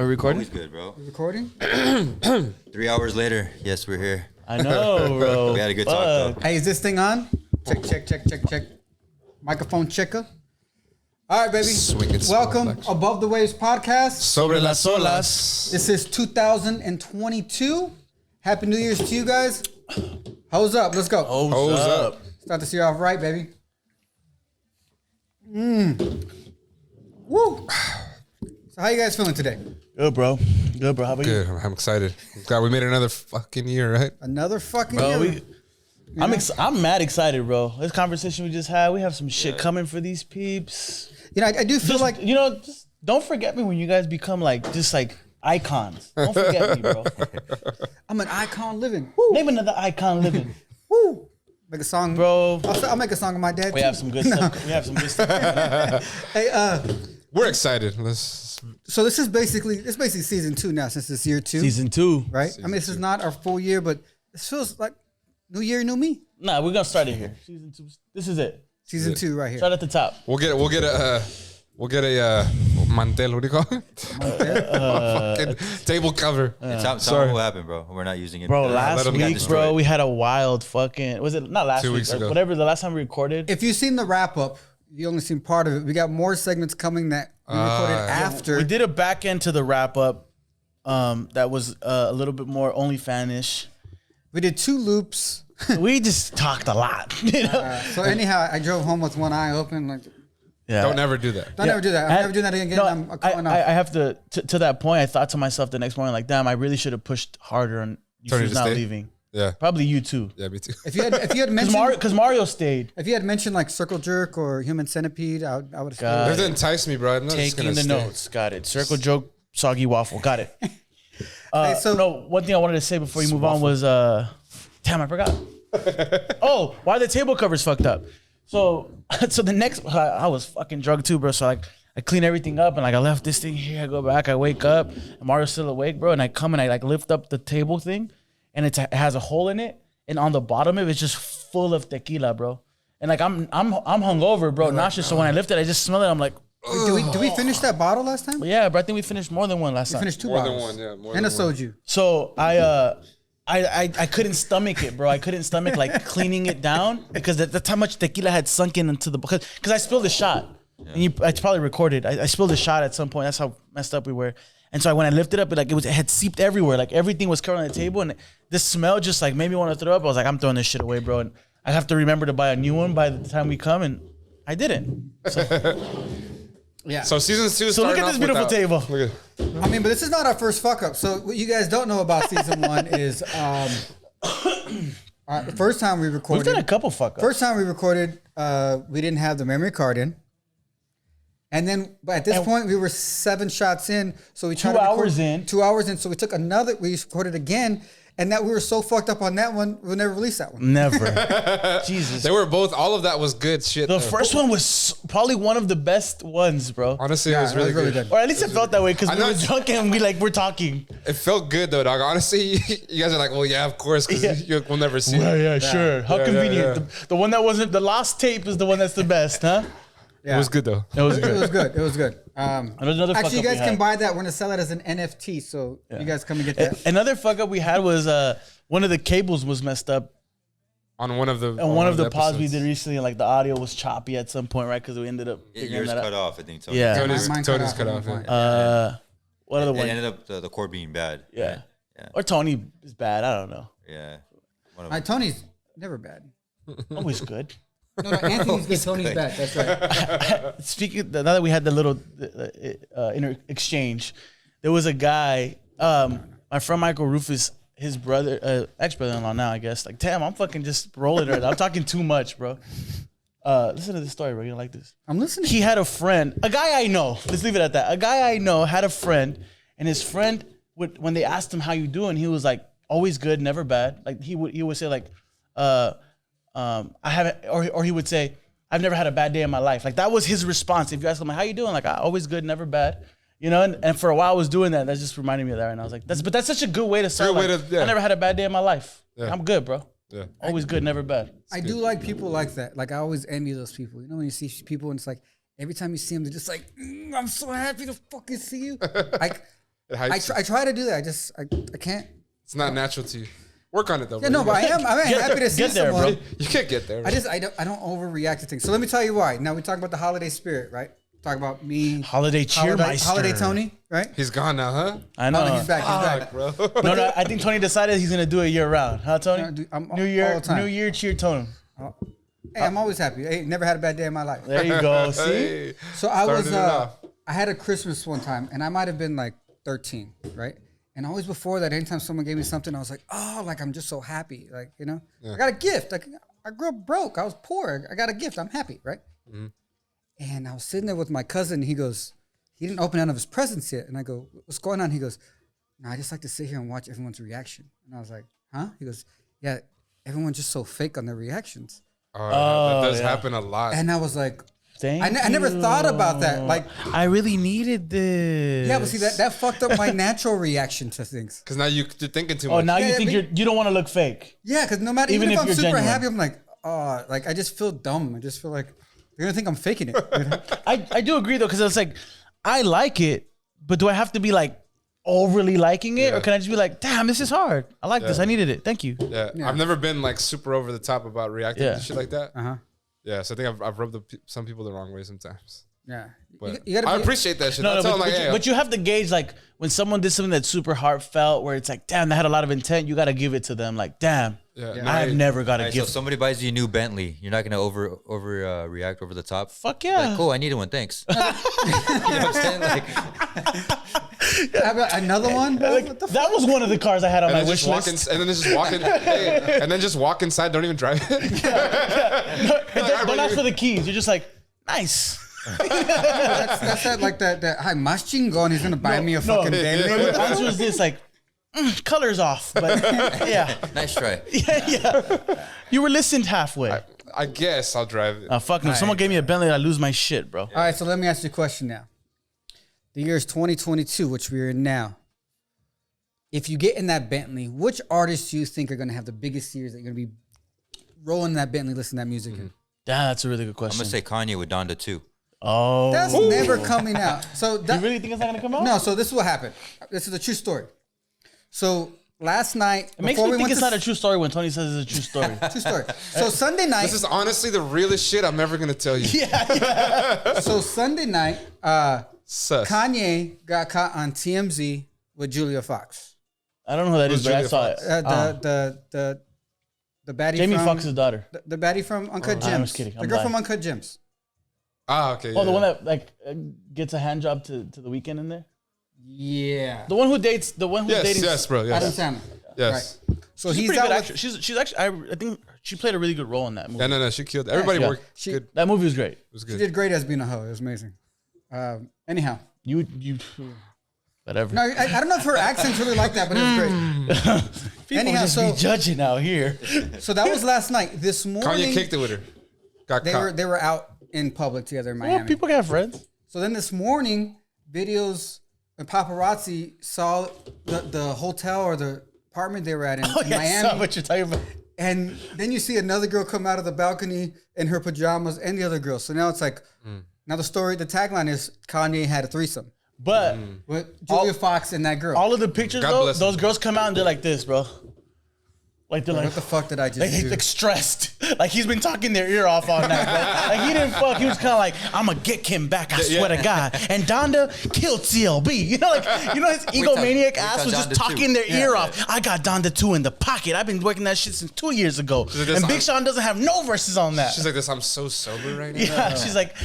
We're recording? Always good, bro. You recording? 3 hours later, yes, we're here. I know, bro. We had a good talk, though. Hey, is this thing on? Check. Microphone checker. All right, baby. Welcome, Above the Waves podcast. Sobre las olas. This is 2022. Happy New Year's to you guys. Hose up. Let's go. Hose up. Start this year off right, baby. Woo. So how you guys feeling today? Good, bro. Good, bro. How about Good. you? I'm excited. God, we made another fucking year, right? Another fucking Bro, year. I'm mad excited, bro. This conversation we just had, we have some shit coming for these peeps. You know, I do feel like... You know, just don't forget me when you guys become just icons. Don't forget me, bro. I'm an icon living. Woo. Name another icon living. Woo. Make a song. Bro. I'll make a song with my dad, We too. have some good stuff. We have some good stuff. Hey, We're excited. so this is basically season 2 now, since it's year 2. Season 2. Right? I mean, this is not our full year, but this feels like new year, new me. Nah, we're gonna start it here. Season 2. This is it. Season 2 right here. Start at the top. We'll get a mantel. What do you call it? Fucking table cover. Tell me what happened, bro. We're not using it. Bro, let last them week, get bro, we had a wild fucking... Was it not last 2 week? weeks Or ago. whatever, the last time we recorded. If you've seen the wrap up, you only seen part of it. We got more segments coming that we recorded after. We did a back end to the wrap up that was a little bit more OnlyFan-ish. We did 2 loops. We just talked a lot. You know? So anyhow, I drove home with one eye open. Like, Yeah. Don't ever do that. don't ever do that. I'm never doing that again. No, I'm calling off. I have to that point, I thought to myself the next morning, like, damn, I really should have pushed harder on you Tony who's to not stay? leaving. Yeah. Probably you too. Yeah, me too. If you had mentioned, Because Mario stayed. if you had mentioned like Circle Jerk or Human Centipede, I would have. God. It doesn't entice me, bro. I'm not just Taking gonna the stay. notes. Got it. Circle joke, soggy waffle. Got it. Hey, so- no, one thing I wanted to say before you move on was, damn, I forgot. Oh, why the table cover's fucked up? So the next, I was fucking drunk too, bro. So I clean everything up and I left this thing here. I go back, I wake up, and Mario's still awake, bro. And I come and I lift up the table thing, and it has a hole in it, and on the bottom of it, it's just full of tequila, bro. And I'm hungover, bro, nauseous. So when I lift it, I just smell it. I'm like, Did we finish that bottle last time? yeah, but I think we finished more than one last time. Finished 2 More than bottles. one, yeah. More And a than one. soju. So I couldn't stomach it, bro. I couldn't stomach cleaning it down because that's how much tequila had sunk into the because I spilled a shot. And I probably recorded. I spilled a shot at some point. That's how messed up we were. And so when I lifted up, it had seeped everywhere. Like everything was covered on the table, and this smell just made me want to throw up. I was like, I'm throwing this shit away, bro. And I have to remember to buy a new one by the time we come, and I didn't. Yeah. So season 2. So look at this beautiful table. Look at I mean, but this is not our first fuck up. So what you guys don't know about season 1 is the first time we We've recorded. done a couple fuck ups. First time we recorded, we didn't have the memory card in. And then, but at this point, we were 7 shots in. So we tried 2 to record hours in. 2 hours in. So we took another, we recorded again. And that we were so fucked up on that one, we'll never release that one. Never. Jesus. They were both. All of that was good shit. The though. first one was probably one of the best ones, bro. Honestly, Yeah, it was really good. Or at least it felt that way because we know were it's- drunk and we're talking. It felt good though, dog. Honestly, you guys are like, well, yeah, of course, because we'll never see it. Yeah, sure. How Yeah, convenient. yeah. The one that wasn't the last tape is the one that's the best, huh? Yeah. It was good though. It was It good. was good. It was good. Another fuck Actually, you up guys we can had. buy that. We're going to sell it as an NFT. So you guys come and get that. Another fuck up we had was one of the cables was messed up On one of the on one of the pods we episodes. did recently. Like the audio was choppy at some point, right? Because we ended up figuring Yours that cut out. off, I think. Tony. Yeah. Tony's Mine cut off. at one point. What other It one? ended up the core being bad. Yeah. Yeah. Or Tony is bad. I don't know. Yeah. One of All right, Tony's never bad. Always good. No, Anthony's good. Tony's bad. That's right. Speaking, now that we had the little exchange, there was a guy, my friend Michael Rufus, his brother, ex-brother-in-law now, I guess. Like, damn, I'm fucking just rolling right now. I'm talking too much, bro. Listen to this story, bro. You don't like this? I'm listening. He had a friend, a guy I know. Let's leave it at that. A guy I know had a friend, and his friend would, when they asked him how you doing, he was like, always good, never bad. Like he would say like, I haven't, or he would say, I've never had a bad day in my life. Like that was his response. If you ask him, like, how you doing? Like, always good, never bad. You know, and for a while I was doing that. That just reminded me of that. And I was like, that's such a good way to start. Good way Like, to- yeah. I never had a bad day in my life. Yeah. I'm good, bro. Yeah. Always good, never bad. I do like people like that. Like I always envy those people. You know, when you see people and it's like every time you see them, they're just like, I'm so happy to fucking see you. Like It hypes you. I try to do that. I can't. It's not natural to you. Work on it though. Yeah, no, but I'm happy to see get there, someone. bro. You can't get there. Bro. I don't overreact to things. So let me tell you why. Now we talk about the holiday spirit, right? Talk about me. Holiday cheermeister. Holiday Tony, right? He's gone now, huh? I know. Oh, he's back. He's back. Bro. No, I think Tony decided he's gonna do it year round. Huh, Tony? No, dude, I'm New Year, all the time. New Year cheer Tony. Hey, I'm always happy. Hey, never had a bad day in my life. There you go. See? Hey, So I was, started it off. I had a Christmas one time, and I might have been like 13, right? And always before that, anytime someone gave me something, I was like, oh, like I'm just so happy, like I got a gift. Like I grew up broke, I was poor. I got a gift. I'm happy, right? Mm-hmm. And I was sitting there with my cousin. He goes, he didn't open none of his presents yet, and I go, what's going on? He goes, no, I just like to sit here and watch everyone's reaction. And I was like, huh? He goes, yeah, everyone's just so fake on their reactions. Oh, that does happen a lot. And I was like, Thank I never thought about that. Like, I really needed this. yeah, but see that fucked up my natural reaction to things. Because now you're thinking too Oh, much. now Yeah, you think but- you don't want to look fake. Yeah, because no matter even if I'm you're super genuine. happy, I'm like, oh, like I just feel dumb. I just feel like they're gonna think I'm faking it. You know? I do agree though, because it's like I like it, but do I have to be like overly liking it, Yeah. or can I just be like, damn, this is hard. I like this. I needed it. Thank you. Yeah. I've never been like super over the top about reacting Yeah. to shit like that. Uh-huh. Yeah, so I think I've rubbed some people the wrong way sometimes. Yeah, But you gotta I be- appreciate that shit. No, I no, tell but, them like, hey, but you have to gauge like when someone did something that's super heartfelt, where it's like, damn, that had a lot of intent. You got to give it to them. Like, damn, Yeah. I have never got a Alright, so gift. if somebody buys you a new Bentley, you're not gonna react over the top. Fuck yeah. Like, cool, I needed one, thanks. You know what I'm saying? Like, Have another one. Like, What the that was one of the cars I had on and my then wish just walk list. and then just walk in, hey, and then just walk inside. Don't even drive it. Don't ask for the keys. You're just like, nice. That's that like that. Hi, mas chingón. He's gonna buy me a fucking Bentley. The answer was this, like, color's off, but yeah, nice try. yeah. You were listened halfway. I guess I'll drive it. Fuck no. If someone gave me a Bentley, I'd lose my shit, bro. All right, so let me ask you a question now. The year is 2022, which we're in now. If you get in that Bentley, which artists do you think are gonna have the biggest years that you're gonna be rolling that Bentley, listening to that music in? Damn, that's a really good I'm question. gonna say Kanye with Donda too. Oh, That's never coming out. So you that, really think it's not gonna come out? no, so this is what happened. This is a true story. So last night, It makes me think it's not a true story when Tony says it's a true story. true story. So Sunday night, This is honestly the realest shit I'm ever gonna tell you. so Sunday night, Sus. Kanye got caught on TMZ with Julia Fox. I don't know who that is, Who's but I Julia saw Fox? it. The baddie Jamie from Foxx's daughter. the baddie from Uncut Gems. I'm just kidding. The I'm girl lying. from Uncut Gems. Ah, okay. Oh, the yeah. one that like gets a hand job to the weekend in there. Yeah. The one who dates. The one who's Yes, dating. yes, bro. Adam Yes. Sandler. Yes. Right. So She's a he's pretty out good with, actress. She's actually. I think she played a really good role in that movie. Yeah, no, she killed. Everybody Yeah. worked She- good. It That movie was great. was she good. did great as being a hoe. It was amazing. Anyhow. You. Whatever. No, I don't know if her accent's really like that, but it was great. People anyhow, just so- be judging out here. So that was last night. This morning, Kanye kicked it with her. Got caught. they were out in public together in Well, Miami. people can have friends. So then this morning, videos and paparazzi saw the hotel or the apartment they were at in, Oh in yeah, I saw Miami. what you're talking about. And then you see another girl come out of the balcony in her pajamas and the other girl. So now it's like, now the tagline is Kanye had a threesome But with Julia Fox and that girl. all of the pictures, God though, bless those him. girls come out and they're like this, bro. Like they're like, What the fuck did I just like, do? like stressed. Like he's been talking their ear off all night, bro. Like he didn't fuck. He was kind of like, I'm gonna get Kim back. I swear to God. And Donda killed CLB. You know, like his egomaniac ass was just Donda talking too. their ear off. I got Donda 2 in the pocket. I've been working that shit since 2 years ago. like, And this- Big Sean doesn't have no verses on that. She's like this. I'm so sober right now. Yeah, she's like,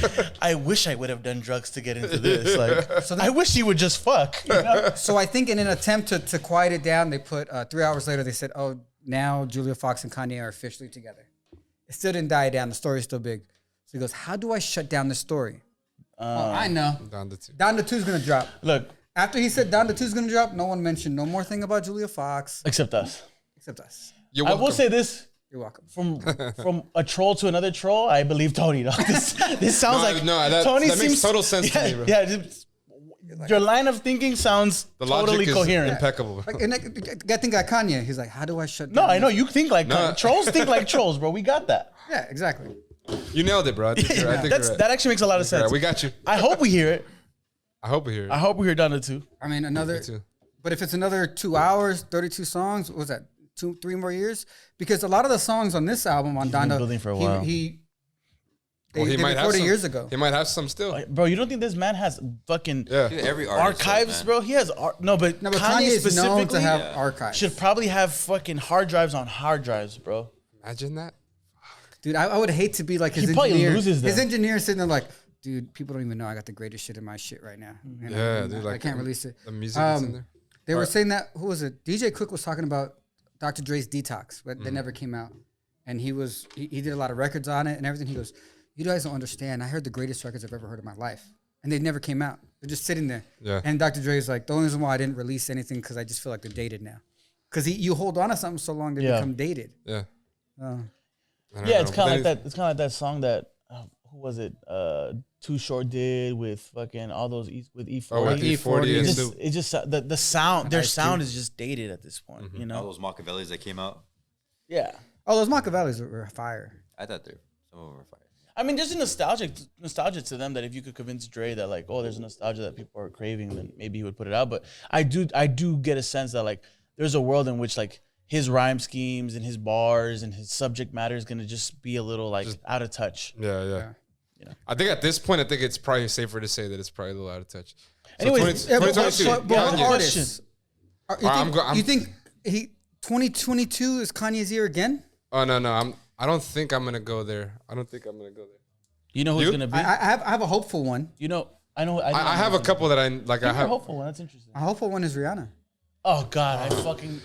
I wish I would have done drugs to get into this. Like, I wish he would just fuck. You know? So I think in an attempt to quiet it down, they put 3 hours later, they said, oh, now Julia Fox and Kanye are officially together. It still didn't die down. The story's still big. So he goes, how do I shut down the story? I know. Down the two. Donda 2's going to drop. Look, After he said Donda 2's going to drop, no one mentioned no more thing about Julia Fox except us. except us. You're I welcome. will say this. You're welcome. From a troll to another troll, I believe Tony. Dog. This sounds No, like no, that- Tony that makes seems total sense to me, bro. Yeah, your line of thinking sounds the totally logic is coherent. impeccable. Like, and I think I Kanye. He's like, how do I shut No, down I know this? you think like No. trolls think like trolls, bro. We got that. Yeah, exactly. You nailed it, bro. I think you're right. That actually makes a lot of You're sense. right. We got you. I hope we hear it. I hope we hear it. I hope we hear Donda too. I mean, Me too. but if it's another 2 hours, 32 songs, what was that 3 more years? Because a lot of the songs on this album on been Donda, building for a while. They recorded years ago. He might have some still. Bro, you don't think this man has fucking Dude, every artist archives, does, man. bro? He has No, but Kanye Kanye's known to specifically have archives. should probably have fucking hard drives on hard drives, bro. Imagine that. Dude, I would hate to be like his He probably engineer. loses them. His engineer sitting there like, dude, people don't even know I got the greatest shit in my shit right now. You know, Yeah, and dude. I Like can't release it. The music that's in there. They were saying that, who was it? DJ Quick was talking about Dr. Dre's Detox, but that never came out. And he did a lot of records on it and everything. He goes, you guys don't understand. I heard the greatest records I've ever heard in my life. And they never came out. They're just sitting there. Yeah. And Dr. Dre's like, the only reason why I didn't release anything because I just feel like they're dated now. Because you hold on to something so long, they become dated. Yeah. Yeah, it's kind of like that. It's kind of like that song that who was it? Too Short did with fucking all those with E40. Oh, with E40 It and just, Snoop. it just the sound. Their Ice sound Cube. is just dated at this point. You All know? those Machiavellis that came out. Yeah. Oh, those Machiavellis were fire. I thought some of them were fire. I mean, there's a nostalgia to them that if you could convince Dre that like, oh, there's a nostalgia that people are craving, then maybe he would put it out. But I do get a sense that like there's a world in which like his rhyme schemes and his bars and his subject matter is gonna just be a little like out of touch. Yeah. You know. I think at this point, I think it's probably safer to say that it's probably a little out of touch. So Anyways, 2022. But what Kanye. artists? You think 2022 is Kanye's year again? Oh no. I don't think I'm gonna go there. You know who's You? gonna be? I have a hopeful one. You know, I know. I have a couple that I like. I Give me a have. hopeful one. That's interesting. A hopeful one is Rihanna. Oh God,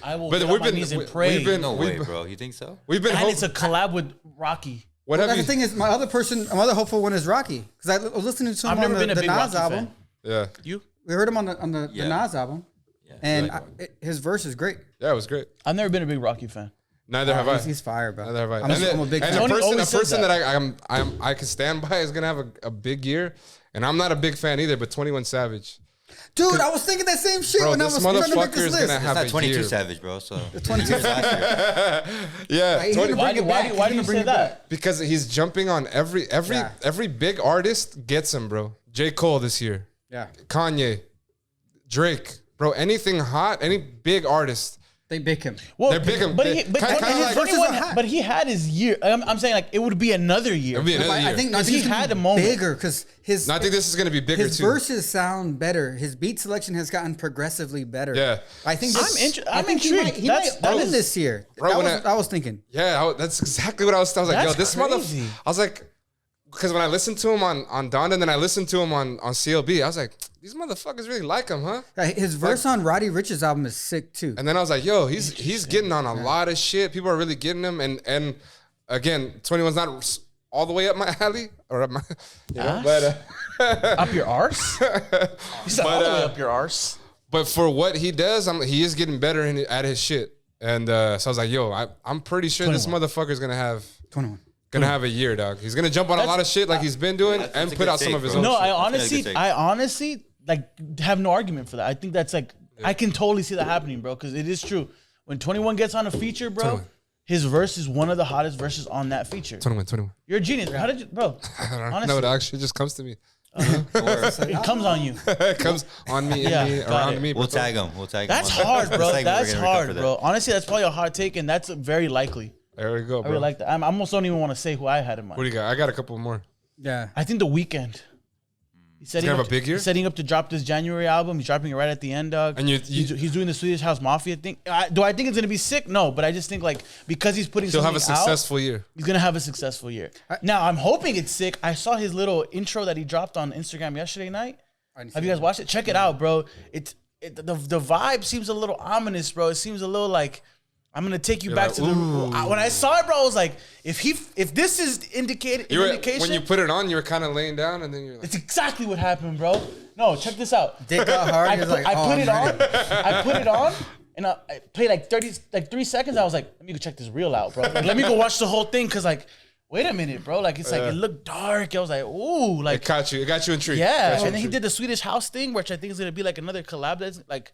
I will But get we've on my been- knees and we- pray. we've been- No We've way, been- bro. You think so? We've been. And it's a collab with Rocky. What have That's you? the thing is, my other hopeful one is Rocky because I was listening to him I've on never been a the big Nas Rocky album. fan. Yeah. You? We heard him on the Yeah. Nas album, Yeah. and Like, his verse is great. Yeah, it was great. I've never been a big Rocky fan. Neither have I. He's fire, bro. Neither have I. I'm a big and fan. a Tony person, always says that I can stand by is gonna have a big year, and I'm not a big fan either. But 21 Savage, Dude, I was thinking that same shit bro, when I this was trying to make motherfucker this is gonna list. it's have not a 22 year. Savage, bro. So 22 last year. Yeah, He's 20 gonna bring it back. Why do He's you gonna bring say it back. that? because he's jumping on every big artist gets him, bro. Jhay Cole this year, Yeah, Kanye, Drake, bro. Anything hot, any big artist. they bake him. Well, They're big. but They- he, but, kinda and his like- 21 versus a but he had his year. I'm saying like it would be another year. It'll be another year. I think Because he it's gonna had be a moment. bigger because his No, I think this is gonna be bigger his too. verses sound better. His beat selection has gotten progressively better. Yeah. I think I'm intrigued. He That's- might that own is- this year. Bro, That when was, I was thinking. Yeah, that's exactly what I was. I was like, yo, That's this crazy. I was like, because when I listened to him on Donda, and then I listened to him on CLB, I was like, these motherfuckers really like him, huh? His verse on Roddy Ricch's album is sick too. And then I was like, yo, he's getting on a lot of shit. People are really getting him, and again, 21's not all the way up my alley or up my, you know, but Up your arse? You said all the way up your arse. but for what he does, he is getting better at his shit. And so I was like, yo, I'm pretty sure this motherfucker's gonna have 21. have a year, dog. He's gonna jump on a lot of shit like he's been doing and a put good out some take, of his bro. own No, shit. I honestly like have no argument for that. I think that's like I can totally see that happening, bro, because it is true. When 21 gets on a feature, bro, 21. his verse is one of the hottest verses on that feature. 21. You're a genius. How did you, bro? I don't Honestly. know. It actually just comes to me. It comes on you. It comes on me, Yeah, in me, got around it. me. We'll bro. tag him. We'll tag him. That's on the- hard, the bro. segment. We're That's gonna recover hard, that. bro. Honestly, that's probably a hard take, and that's very likely. There we go, I bro. really like that. I almost don't even want to say who I had in mind. What do you got? I got a couple more. Yeah. I think The Weeknd. He's setting gonna up have a big year? He's setting up to drop this January album. He's dropping it right at the end, dog. And he's doing the Swedish House Mafia thing. Do I think it's gonna be sick? No, but I just think like because he's putting He'll have a something out, successful year. he's gonna have a successful year. Now I'm hoping it's sick. I saw his little intro that he dropped on Instagram yesterday night. Have you guys watched it? Check it out, bro. The vibe seems a little ominous, bro. It seems a little like I'm gonna take you back like, to the. When I saw it, bro, I was like, if this is indication, When you put it on, you were kind of laying down, and then you're like, it's exactly what happened, bro. No, check this out. Dick got hard. I He's put, like, I oh, put I'm it ready. on. I put it on, and I played like 3 seconds. I was like, let me go check this reel out, bro. Like, let me go watch the whole thing, cause like, wait a minute, bro. Like it's like it looked dark. I was like, ooh, like it got you intrigued. yeah. Got you And then he intrigued. did the Swedish House thing, which I think is gonna be like another collab. That's like,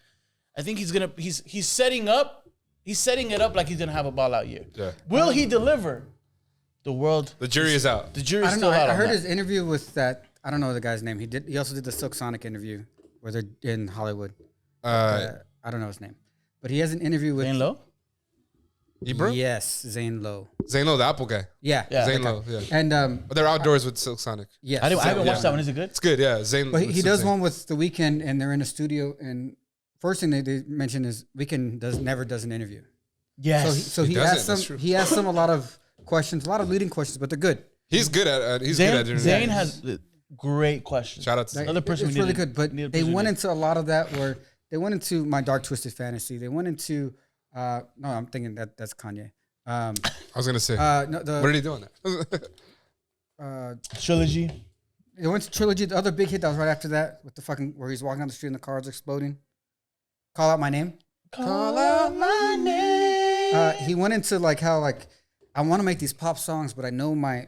I think he's setting up. He's setting it up like he's gonna have a ball out year. Yeah. Will he deliver? The world. The jury is out. The I jury's don't still know. out. I on heard that. his interview with that I don't know the guy's name. He also did the Silk Sonic interview where they're in Hollywood. I don't know his name, but he has an interview with Zane Lowe? Ebro? Yes, Zane Lowe. Zane Lowe, the Apple guy. Yeah, Zane Lowe, yeah. And But they're outdoors with Silk Sonic. yes, I haven't watched that one. Is it good? It's good, yeah. Zane. But he with does Zane. one with The Weeknd, and they're in a studio. And first thing they mention is Weeknd never does an interview. Yes. So he doesn't, asks that's them. true. He asks them a lot of questions, a lot of leading questions, but they're good. He's good at good at doing Zane it. has great questions. Shout out to Zane. Another person It's we really needed- good. But needed they person went we into a lot of that where they went into My Dark Twisted Fantasy. They went into no, I'm thinking that's Kanye. I was gonna say. No, what did he do on that? did. Trilogy. They went to Trilogy. The other big hit that was right after that with the fucking where he's walking down the street and the cars exploding. Call Out My Name. Call out my name. He went into like how like I want to make these pop songs, but I know my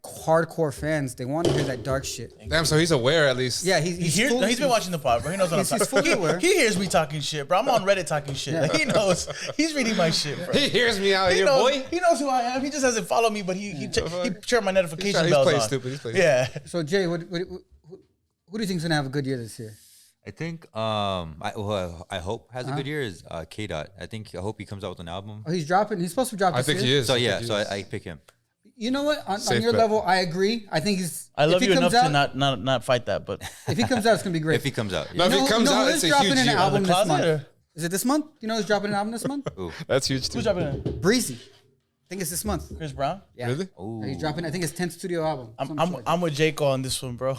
hardcore fans, they want to hear that dark shit. Damn, so he's aware at least. Yeah, He's been watching the pod, bro. He knows what I'm He's talking fully aware. He hears me talking shit, bro. I'm on Reddit talking shit. Yeah. Like, he knows. He's reading my shit, bro. He hears me out He here, knows, boy. he knows who I am. He just hasn't followed me, but he turned my notification He's bells playing on. stupid. He's playing Yeah. So Jay, who do you think's gonna have a good year this year? I think I hope has a good year is K-Dot. I hope he comes out with an album. Oh, he's dropping. He's supposed to drop. I This think year. he is. So I yeah, think he so is. I pick him. You know what? On Safe your bet. level, I agree. I think he's. I love if he you enough comes to out, not fight that, but If he comes out, it's gonna be great. If he comes out, No, yeah. if he comes out, who it's is a dropping huge an year. album The this closet month? or- Is it this month? You know who's dropping an album this month? Ooh. That's huge too. who's dropping it? Breezy. I think it's this month. Chris Brown? Yeah. Really? Ooh. He's dropping. I think his 10th studio album. I'm with Jhayco on this one, bro.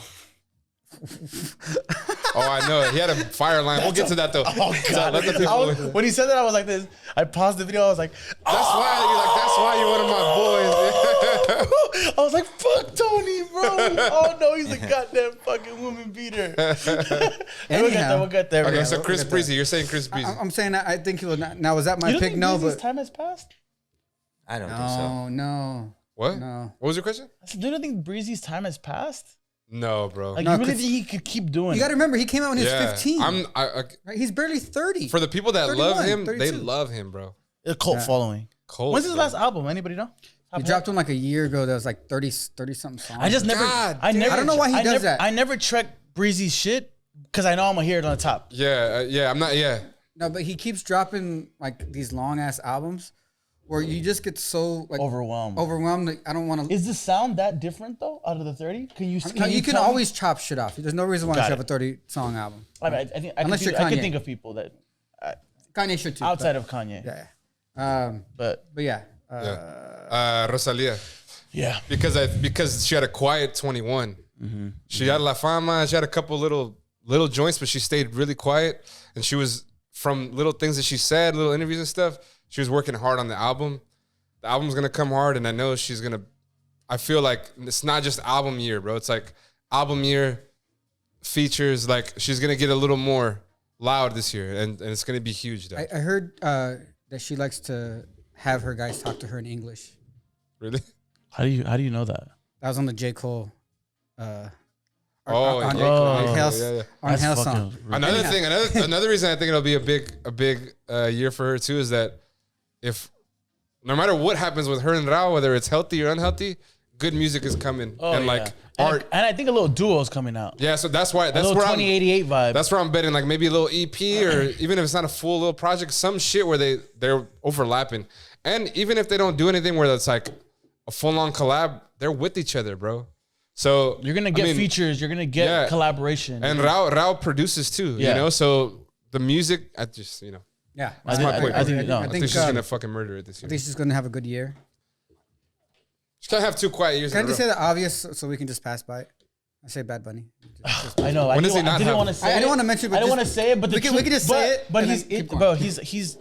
Oh, I know it. He had a fire line. We'll get to that though. Oh So god! let the people- I was- when he said that, I was like this. I paused the video. I was like, That's why you're one of my boys. I was like, fuck Tony, bro. Oh no, he's a goddamn fucking woman beater. Anyhow. We'll get there. Okay, bro. so Chris Breezy, you're saying Chris Breezy. I'm saying I think he will. Now was that my You don't pick? think No, Breezy's but time has passed? I don't think so. no. What? No. What was your question? I said, do you think Breezy's time has passed? No, bro. Like, No, you really 'cause think he could keep doing You got to it? remember, he came out when he was 15. I, Right? He's barely 30. for the people that 31, love him, they 32. love him, bro. A cult following. Cold. When's his bro. last album? Anybody know? He dropped one like a year ago. That was like 30 something songs. I just never. God I damn. never. I don't know why he I does never, that. I never track Breezy's shit because I know I'm gonna hear it on the top. Yeah, I'm not. Yeah, No, but he keeps dropping like these long ass albums where you just get so like Overwhelmed. overwhelmed. That I don't want to. Is the sound that different though? Out of the 30, can you? You tell can me? always chop shit off. There's no reason why you Got should have it. a 30 song album. I mean, I think Unless you're I could Kanye. think of people that Kanye should too. outside of Kanye. Yeah. But But yeah. Rosalia, yeah, because she had a quiet 21. She had La Fama. She had a couple little joints, but she stayed really quiet. And she was from little things that she said, little interviews and stuff. She was working hard on the album. The album's gonna come hard, and I know she's gonna. I feel like it's not just album year, bro. It's like album year features. Like she's gonna get a little more loud this year, and it's gonna be huge, though. I heard that she likes to have her guys talk to her in English. Really? how do you know that? That was on the J. Cole. Oh, on yeah, Hale's yeah. on Hale's song. Another thing, another reason I think it'll be a big year for her too is that if no matter what happens with her and Rauw, whether it's healthy or unhealthy, good music is coming and like art. and I think a little duo is coming out. Yeah, so that's why A little 2088 vibe. that's where I'm betting like maybe a little EP or even if it's not a full little project, some shit where they're overlapping. And even if they don't do anything where it's like a full on collab, they're with each other, bro. So You're gonna get features. You're gonna get collaboration. And Rauw produces too, you Yeah. know. So the music, I just Yeah. I think I think she's gonna fucking murder it this year. I think she's gonna have a good year. She can't have 2 quiet years. Can I in a just row. say the obvious so we can just pass by it? I say Bad Bunny. I know. When does he I not didn't have- want to say. I it. didn't want to mention, but I didn't just- want to say it, but we can just say it, and But then keep going. bro, he's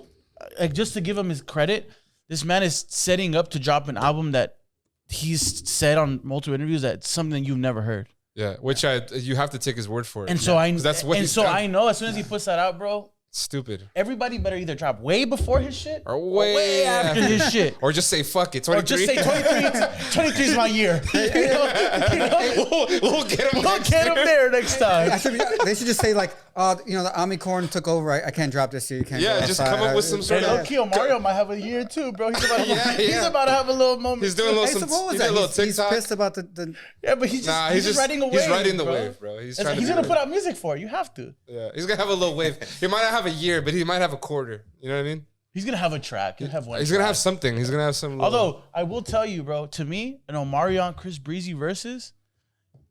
like, just to give him his credit. This man is setting up to drop an album that he's said on multiple interviews that's something you've never heard. Yeah, which you have to take his word for it. And so I 'Cause that's what and he's so done. I know as soon as he puts that out, bro, stupid. Everybody better either drop way before his shit Or way after his shit. Or just say fuck it. Or 23. just say 23 is my year. We'll get him. We'll get him there next time. They should just say like, the Omnicorn took over. I can't drop this year. You can't. Yeah, go just outside. come up with some sort And of. low-key, Mario might have a year too, bro. He's about to have a little moment. He's doing a Hey, little, so what was he's that? doing a little He's TikTok. pissed about the. Yeah, but he's just riding a wave. He's riding the bro. wave, bro. He's He's trying to. gonna put out music for it. You have to. Yeah, he's gonna have a little wave. He might not have a year, but he might have a quarter. You know what I mean? He's gonna have a track. He'll have one. He's gonna track. have something. He's gonna have some. Although I will tell you, bro, to me, an Omarion Chris Breezy versus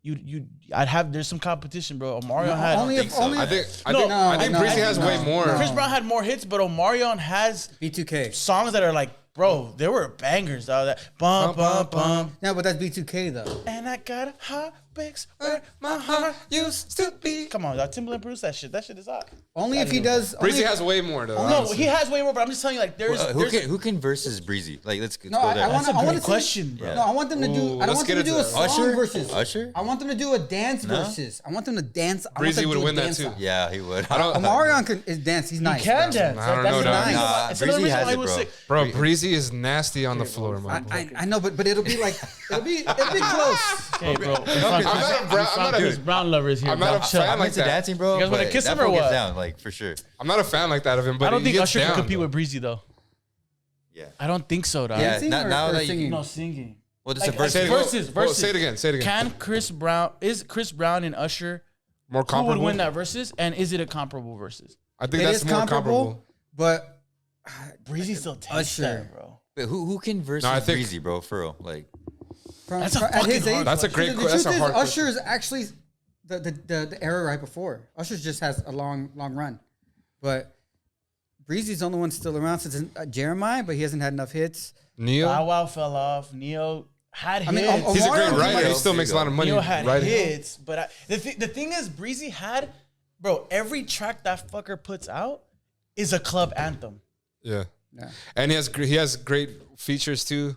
there's some competition, bro. Omarion had only if so. I think No, Breezy has no. way more. Chris Brown had more hits, but Omarion has B2K. songs that are like, bro, there were bangers, dog. That bum bum bum. No, but that's B2K though. And I got a hot bricks where my heart used to be. Come on, dog. Timbaland produced that shit. That shit is hot. Only if he does. Breezy only- has way more though. No, honestly. he has way more, but I'm just telling you, like, there's Who can versus Breezy? Like, let's No, go there. I want That's a great to question, bro. No, I want them to do. Ooh, I don't let's want get them to do into a that. song Usher? versus. Usher? I want them to do a dance versus. I want them to dance. I want Breezy them to would do a win that dance too. song. Yeah, he would. I don't. Omarion is dance. He's nice. He can bro. dance. I don't That's know, the dog. reason Nah, why- it's another Breezy reason has why it, he was bro. sick. Bro, Breezy is nasty on the floor, man. I know, but it'll be like it'll be close. Hey, bro. I'm not a Chris Brown lovers here. I'm not bro. a Chill. fan I'm like into that. dancing, bro. You guys wanna but kiss that him or fool gets what? down, like, for sure. I'm not a fan like that of him, but I don't he think gets Usher can down, compete though. with Breezy though. Yeah. I don't think so, dog. Yeah, Dancing now or that you- singing? No singing. Well, this is a Like, versus. Say it Versus, again. versus. Say it again. Say it again. Is Chris Brown and Usher More who would comparable. win that versus? And is it a comparable versus? I think It that's is more comparable. but Breezy still takes Usher. that, bro. Wait, who can versus No, I think- Breezy, bro? For real, like. That's a at fucking his age, hard That's a great. The That's truth a is, hard. Usher is actually the era right before. Usher just has a long run, but Breezy's the only one still around since Jeremiah, but he hasn't had enough hits. Neil. Bow Wow fell off. Neo had hits. I mean, He's a great Omarion- writer. He still makes a lot of money Neo had writing. hits, but the thing is, Breezy had, bro. Every track that fucker puts out is a club anthem. Yeah. Yeah. And he has great features too.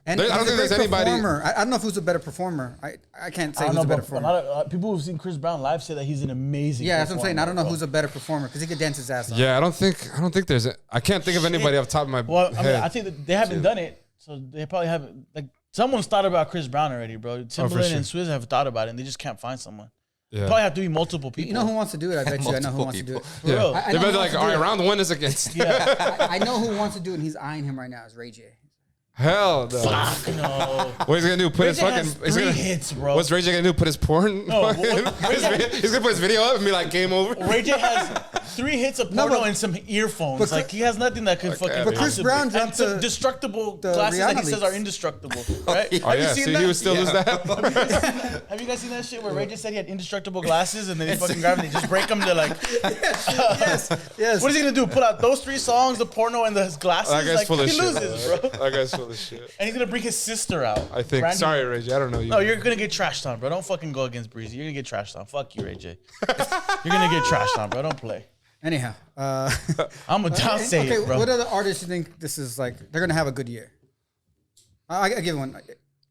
And I don't he's a think there's great anybody. performer. I don't know if who's a better performer. I can't say I don't who's know, a better but a performer. lot of people who've seen Chris Brown live say that he's an amazing. Yeah, that's what I'm saying. I don't know performer, who's a better performer because he could dance his ass off. Yeah, I don't think there's. I can't think of anybody off the top of my Well, I head. mean, I think that they haven't done it, so they probably haven't. Like, someone's thought about Chris Brown already, bro. Timbaland sure. and Swizz have thought about it, and they just can't find someone. yeah. Probably have to be multiple people. You know who wants to do it? I bet you. I know who Multiple wants to do it. For real. Yeah. I They know better who like, wants to all do right, it. round one is against. Yeah. I know who wants to do it, and he's eyeing him right now. Is Ray J. Hell no. Fuck no. What he's gonna do? Put Ray his J fucking. has He's 3 gonna, hits, bro. What's Ray J gonna do? Put his porn? No, He's gonna put his video up and be like, game over. Ray J has 3 hits of No, porno but- and some earphones. but like, he has nothing that could fucking. but Chris possibly- Brown and dropped some the- destructible the glasses that he Rihanna says are leaks. indestructible. Right? Oh Have you yeah, seen see, that? he would still lose that. Have you guys seen that shit where Ray J said he had indestructible glasses and then they fucking grab them and they just break them to like. Yes. What is he gonna do? Pull out those 3 songs, the porno and the glasses? That guy's Like, full of he shit. loses, bro. That guy's full of shit. And he's gonna bring his sister out. I think. Brandy- Sorry, Ray J. I don't know you. No, you're gonna get trashed on, bro. Don't fucking go against Breezy. You're gonna get trashed on. Fuck you, Ray J. You're gonna get trashed on, bro. Don't play. Anyhow, I'm gonna say okay. it, bro. What other artists you think this is like? They're gonna have a good year. I give one.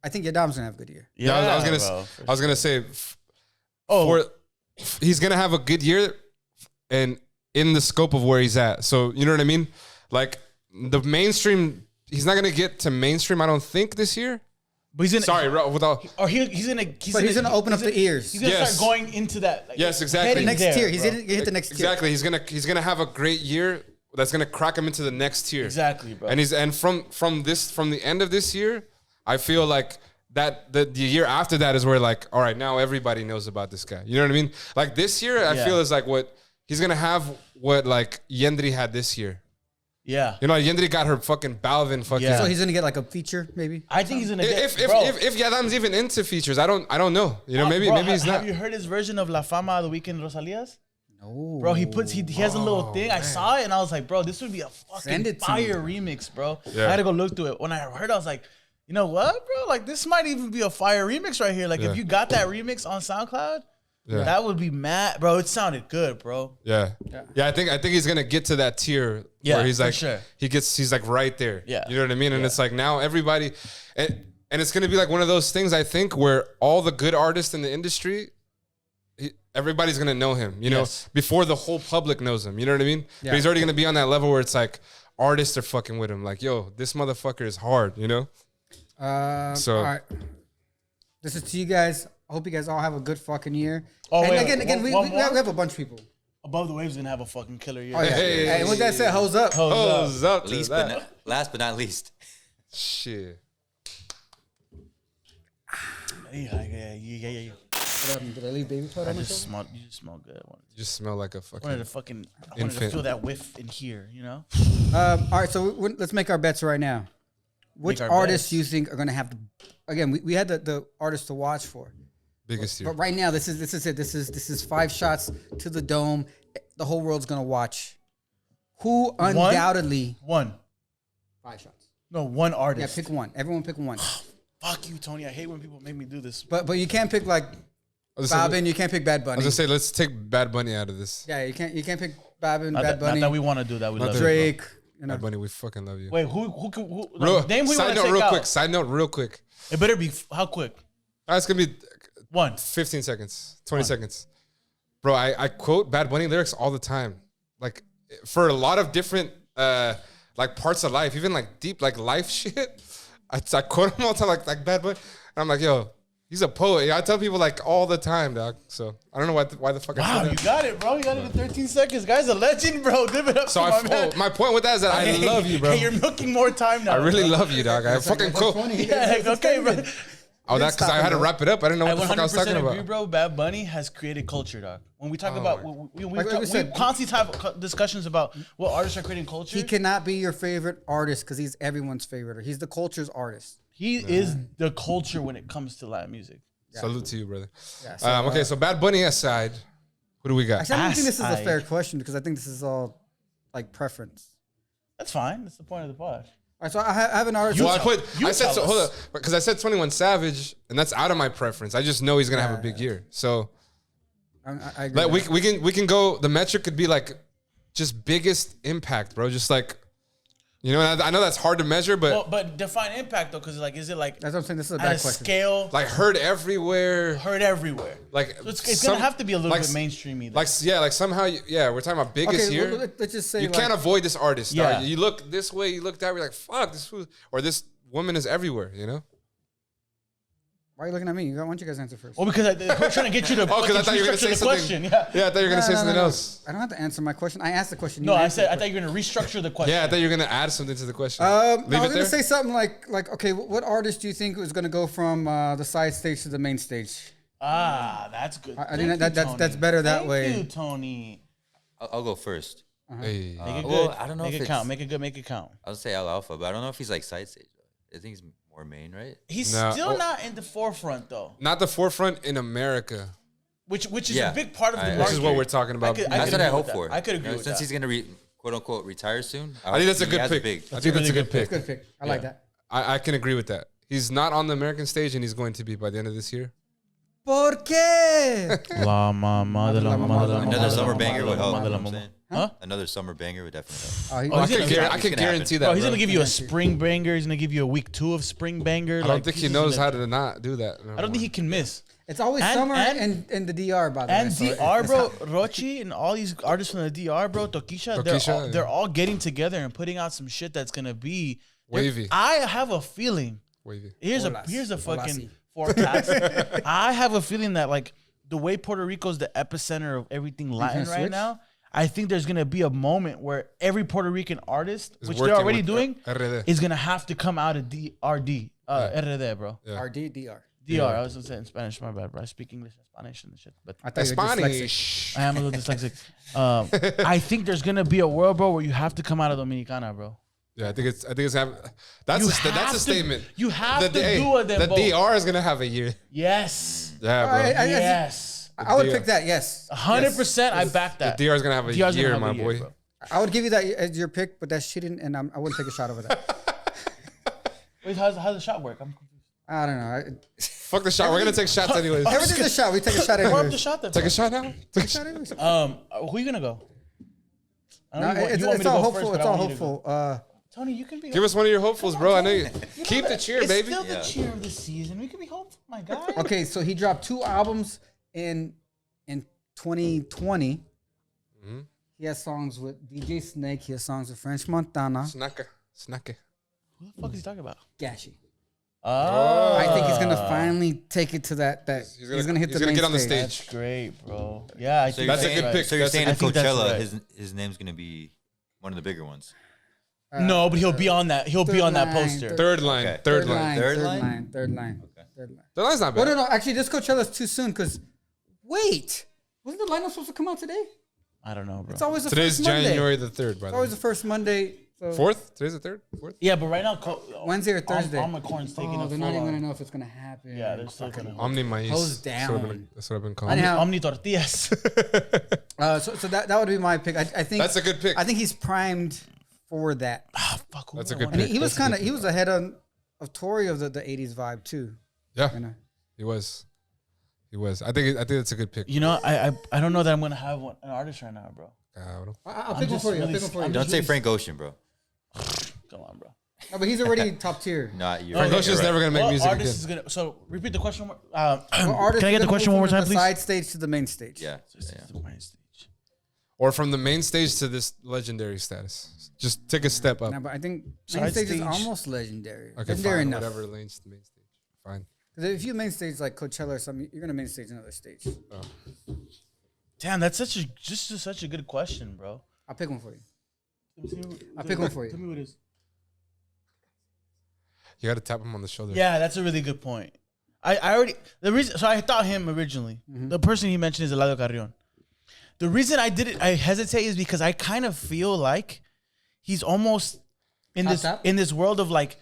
I think Yadam's gonna have a good year. Yeah, I was bro. gonna say. Oh, He's gonna have a good year, and in the scope of where he's at. So you know what I mean? Like the mainstream, he's not gonna get to mainstream. I don't think this year. but he's gonna. Sorry, without. Or he's gonna. But he's gonna open up the ears. He's gonna Yes. start going into that. Like, Yes, exactly. heading The next there, tier. He's bro. gonna hit the next tier. Exactly. He's gonna have a great year. That's gonna crack him into the next tier. Exactly, bro. And from the end of this year, I feel like that the year after that is where like, all right, now everybody knows about this guy. You know what I mean? Like this year, I Yeah. feel is like what he's gonna have what like Yendri had this year. Yeah. You know, Yendri got her fucking Balvin fucking. Yeah. So he's gonna get like a feature, maybe. I think he's gonna get. If bro, Yadam's even into features, I don't know. You know, maybe bro, he's not. Have you heard his version of La Fama the Weekend Rosalias? No. Bro, he has a little thing. I saw it and I was like, bro, this would be a Send fucking it to fire me. remix, bro. Yeah. I had to go look through it. When I heard, I was like, you know what, bro? Like, this might even be a fire remix right here. Like, Yeah. if you got that remix on SoundCloud, Yeah. that would be mad, bro. It sounded good, bro. Yeah. I think he's gonna get to that tier Yeah, where he's for like sure. he's like right there. Yeah. You know what I mean? And Yeah. it's like now everybody and it's gonna be like one of those things I think where all the good artists in the industry everybody's gonna know him, you know, Yes. before the whole public knows him. You know what I mean? Yeah. But he's already gonna be on that level where it's like artists are fucking with him. Like, yo, this motherfucker is hard, you know? So- all right. This is to you guys. I hope you guys all have a good fucking year. Oh, and wait, again, we one more? have a bunch of people. Above the Waves gonna have a fucking killer year. Oh yeah. Hey. Hey, with that said, hose up. Hose up to that. Last but not least. Shit. Yeah. What happened? Did I leave baby powder I on my just shoulder? smell. You just smell good. You just smell like a I wanted fucking. to Infant. feel that whiff in here. You know. All right, so let's make our bets right now. Which our artists bets. you think are gonna have the? Again, we had the artists to watch for, Biggest year. but right now this is it. This is 5 shots to the dome. The whole world's gonna watch. Who undoubtedly One. 5 shots? No, one Yeah, artist. pick one. Everyone pick one. Fuck you, Tony. I hate when people make me do this. But you can't pick like I was gonna say- Bobbin. You can't pick Bad I Bunny. was gonna say, let's take Bad Bunny out of this. Yeah, you can't pick Bobbin, Not Bad that, Bunny, not that we want to do that. We Not love that- it. Drake. You know. Bad Bunny, we fucking love you. Wait, who Real, name who you want side to note, take real out. quick. Side note, real quick. It better be how quick? It's gonna be One. 15 seconds, 20 seconds. Bro, I quote Bad Bunny lyrics all the time. Like for a lot of different like parts of life, even like deep like life shit. I quote him all the time like Bad Bunny. And I'm like, yo, he's a poet. I tell people like all the time, dog. So I don't know why the fuck I Wow, said you that. got it, bro. You got it in 13 seconds. Guy's a legend, bro. Give it up So to my man. my point with that is that I love you, bro. Hey, you're milking more time now. I really bro. love you, dog. I fucking quote. Yeah, okay, bro. Oh, that because I had to wrap it up. I didn't know I what the fuck I was talking 100% agree, about. bro. Bad Bunny has created culture, dog. When we talk about, we said- constantly have discussions about what artists are creating culture. He cannot be your favorite artist because he's everyone's favorite. He's the culture's artist. He is the culture when it comes to Latin music. Salute to you, brother. Yeah, so, Okay, so Bad Bunny aside, who do we got? Actually, I don't think this is a Ass-eye. fair question because I think this is all like preference. That's fine. That's the point of the pod. All right, so I have an artist. You Well, tell- you I said tell so, us. hold up, because I said 21 Savage, and that's out of my preference. I just know he's gonna have a big year. So I agree. like with that. we can go. The metric could be like just biggest impact, bro. Just like you know, and I know that's hard to measure, but Well, but define impact though, because like, is it like That's what I'm saying. This is a at bad a question. scale, like heard everywhere. heard everywhere? Like So it's some- gonna have to be a little like, bit mainstreamy. Though. Like like somehow we're talking about biggest Okay, here. let's just say You like, can't avoid this artist. Yeah. Dog. You look this way, you look that way, like fuck this fool or this woman is everywhere. You know. Why are you looking at me? Why don't you guys answer first? Well, because we're trying to get you to Oh, because I thought you were gonna restructure say the something. question. Yeah. Yeah, I thought you were gonna say something else. I don't have to answer my question. I asked the question. No, You I answered said I the thought you were gonna restructure the question. Yeah, I thought you were gonna add something to the question. I Leave was it gonna there. say something like okay, what artist do you think was gonna go from the side stage to the main stage? That's good. I Thank think you, that's Tony. better that Thank way. you, Tony. I'll go first. Hey. Make it well, good. I don't know Make if it it's- count. Make it good. Make it count. I'll say Al Alpha, but I don't know if he's like side stage. I think he's more main, right? He's No. still Oh. not in the forefront though, Not the forefront in America, which is Yeah. a big part of the Which is market. which is what we're talking about. could- That's could what I agree hope with for. that. I could You agree know, with since that. he's gonna quote unquote retire soon. I think that's a he good has pick. I That's think a that's a really good good pick. Good pick. I like that. I can agree with that. He's not on the American stage, and he's going to be by the end of this year. ¿Por qué? La mama de la mama de la Another mama summer de la banger would mama help. de You la know what I'm mama. saying? Huh? Another summer banger would definitely help. Oh, he- Oh, he's gonna- I can gonna guarantee that. Bro, he's bro. gonna give you a spring banger. He's gonna give you a week 2 of spring banger. I don't think he knows how to not do that. I don't think he can miss. It's always And- summer and- in the DR, by the And way. so DR, it's bro, not- Rochi, and all these artists from the DR, bro, Tokisha, Tokisha, they're all getting together and putting out some shit that's gonna be Wavy. I have a feeling. Wavy. Here's Olas. a fucking Olasi. forecast. I have a feeling that like the way Puerto Rico's the epicenter of everything Latin right switch? now. I think there's gonna be a moment where every Puerto Rican artist, Is which they're working already with doing, RD. is gonna have to come out of RD, RD, bro. Yeah. RD, DR. DR. I was gonna say it in Spanish. My bad, bro. I speak English and Spanish and shit, but I thought you were dyslexic. Spanish. I am a little dyslexic. I think there's gonna be a world, bro, where you have to come out of Dominicana, bro. Yeah, I think it's that's You that's have a to- statement. you have to hey, do it then The both. DR is gonna have a year. Yes. Yeah, bro. Alright, Yes. I would DR. pick that. Yes, 100%. I back The that. DR is gonna have a DR's gonna year, have my a year, boy. bro. I would give you that as your pick, but that's cheating, and I wouldn't take a shot over that. Wait, how's the shot work? I'm confused. I don't know. Fuck the shot. We're gonna take shots anyways. Everything's a shot. We take a shot Pour up the anyway. shot then. Take bro. a shot now. Take a shot. Who you gonna go? I No, know you want- it's you want me all to go hopeful. first, but It's I all want you to go. hopeful. Tony, you can be. Give us one of your hopefuls, bro. I know you. Keep the cheer, it's baby. still the Yeah. cheer of the season. We can be hopeful, my guy. Okay, so he dropped 2 albums in 2020, he has songs with DJ Snake. He has songs with French Montana. Snacka. Who the fuck is he talking about? Gashi. Oh, I think he's gonna finally take it to that. He's gonna hit the main get on the stage. stage. that's great, bro. Yeah, I think That's a good pick. So you're saying at I think that's Coachella, right. his name's gonna be one of the bigger ones. No, but he'll be on that. He'll be third on that line, poster. Third line. Okay. Third line. Third Third line? line. Third line. Okay. Third line. Third line's not Well, bad. no. Actually, this Coachella's too soon because wait, wasn't the lineup supposed to come out today? I don't know, bro. It's always the Today's first Monday. January the 3rd, by It's the always way. the first Monday. So 4th? Today's the 3rd? 4th? Yeah, but right now, Wednesday or Thursday. Omnicorn's taking Oh, a they're not even full gonna on. know if it's gonna happen. Yeah, they're still gonna. Omni Maíz. Hose That's what I've been- down. That's what I've been calling. Anyhow, Omni tortillas. so that would be my pick. I think That's a good pick. I think he's primed for that. Ah, fuck. who That's a I good wanna- And he was That's a good kind of he was ahead of Tory of the 80s vibe too. Yeah, You know? he was. He was. I think that's a good pick. You know, I don't know that I'm gonna have an artist right now, bro. Cabrón. I'll pick one for you. I'll pick one for you. Don't say Frank Ocean, bro. Come on, bro. No, but he's already top tier. Not you. Frank Ocean's never gonna make What music artist again. is gonna? So repeat the question. What artist Can I is get the gonna question move one more from time, the please? Side stage to the main stage. Yeah. Or from the main stage to this legendary status. Just take a step up. No, but I think Side main stage is stage. almost legendary. Okay, Legendary fine. enough. Whatever lanes to main stage. Fine. Because if you main stage like Coachella or something, you're gonna main stage another stage. Damn, that's such a good question, bro. I'll pick one for you. I'll pick one for you. Tell me what it is. You got to tap him on the shoulder. Yeah, that's a really good point. I already the reason. So I thought him originally. The person he mentioned is Eladio Carrion. The reason I hesitate is because I kind of feel like he's almost in Top. this world of like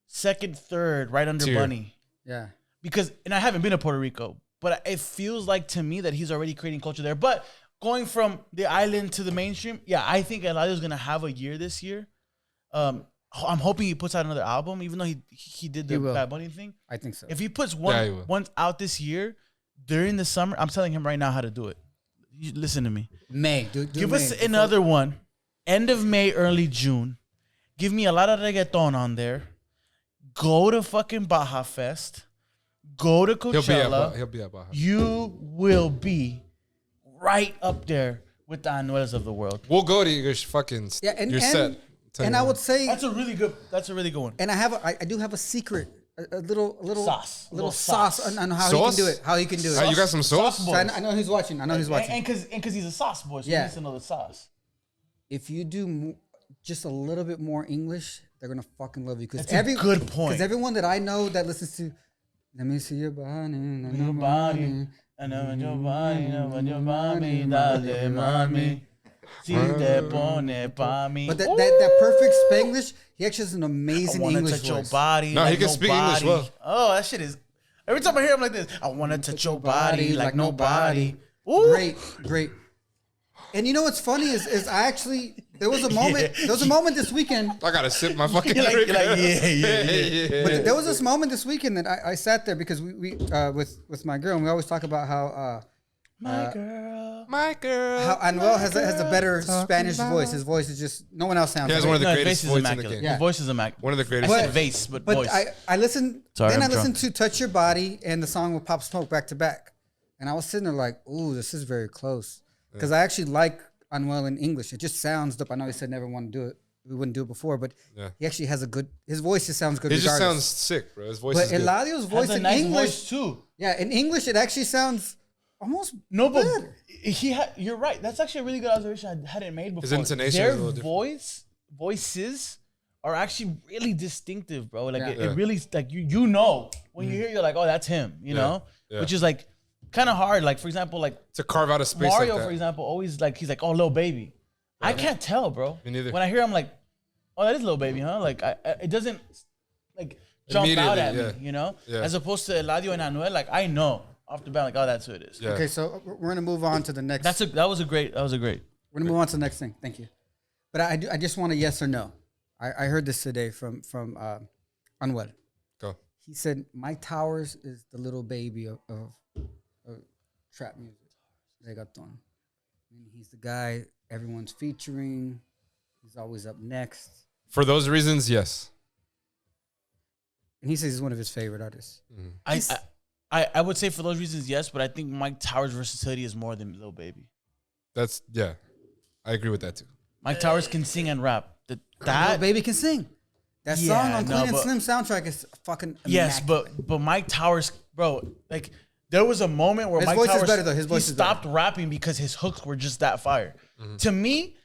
second, third, right under Tier. Bunny. Yeah. Because and I haven't been to Puerto Rico, but it feels like to me that he's already creating culture there. But going from the island to the mainstream, yeah, I think Eladio's gonna have a year this year. I'm hoping he puts out another album, even though he did the He will. Bad Bunny thing. I think so. If he puts he one will. once out this year during the summer, I'm telling him right now how to do it. You listen to me. May. Do Give May. us another one. End of May, early June. Give me a lot of reggaeton on there. Go to fucking Baja Fest. Go to Coachella. He'll be at Baja. You will be right up there with the Anuelas of the world. We'll go to your fucking. Yeah, and you're set. Tell and you I that. would say, That's a really good one. and I do have a secret, a little Sauce. little Little sauce sauce. on how Sauce? he can do it. How he can do it. You got some sauce? Sauce So I know he's watching. I know he's watching. And because he's a sauce boy, so Yeah. he needs to know the sauce. If you do just a little bit more English, they're gonna fucking love you. Because That's a good point. Because everyone that I know that listens to, let me see your body, Your body, I know your body, know your body, dale mami. Si te pone pa mi. but that perfect Spanglish, he actually has an I amazing wanna English touch your voice. body. No, he like can speak English nobody. well. Oh, that shit is. Every time I hear him like this, I wanna touch your body like nobody. Ooh. Great. And you know what's funny is I actually there was a moment this weekend. I gotta sip my fucking You're like, drink. you're like, yeah. But there was this moment this weekend that I sat there because we with my girl and we always talk about how My girl. My girl. how Anuel has a better Spanish voice. His voice is just no one else sounds. He has like one of it. the No, greatest his voices voice is in the immaculate. game. His voice is immaculate. One of the I greatest. said But- vase, but But voice. I listened. Sorry, then I'm I listened drunk. to "Touch Your Body" and the song with Pop Smoke back to back, and I was sitting there like, "Ooh, this is very close," because I actually like Anuel in English. It just sounds dope. I know he said never want to do it. We wouldn't do it before, but Yeah. he actually has a good. His voice just sounds good. He just sounds regardless. sick, bro. His voice But is good. Eladio's voice has a in nice English, voice too. yeah, in English it actually sounds almost No, but better. you're right. That's actually a really good observation I hadn't made before. His intonation Their is a little different. voices are actually really distinctive, bro. Like Yeah. it really like you know when you hear you're like, oh, that's him, you know, Yeah. which is like kind of hard. Like for example, like To carve out a space Mario, like that. for example, always like he's like, oh, little baby. I can't tell, bro. Me neither. When I hear him, like, oh, that is little baby, huh? Like it doesn't like jump out at Immediately, me, you know. Yeah. As opposed to Eladio and Anuel, like I know off the bat, like, oh, that's who it is. Yeah. Okay, so we're gonna move on to the next. That was a great. We're gonna move on to the next thing. Thank you. But I just want a yes or no. I heard this today from Anuel. Go. He said Mike Towers is the little baby of trap music, reggaeton. He's the guy everyone's featuring. He's always up next, For those reasons, yes. and he says he's one of his favorite artists. I would say for those reasons, yes, but I think Mike Towers' versatility is more than Lil Baby. I agree with that too. Mike Towers can sing and rap. Lil Baby can sing. That song on Clean and Slim soundtrack is fucking yes, immaculate. but Mike Towers, bro, like there was a moment where His Mike voice Towers is better, though. His voice he is better. stopped rapping because his hooks were just that fire. To me,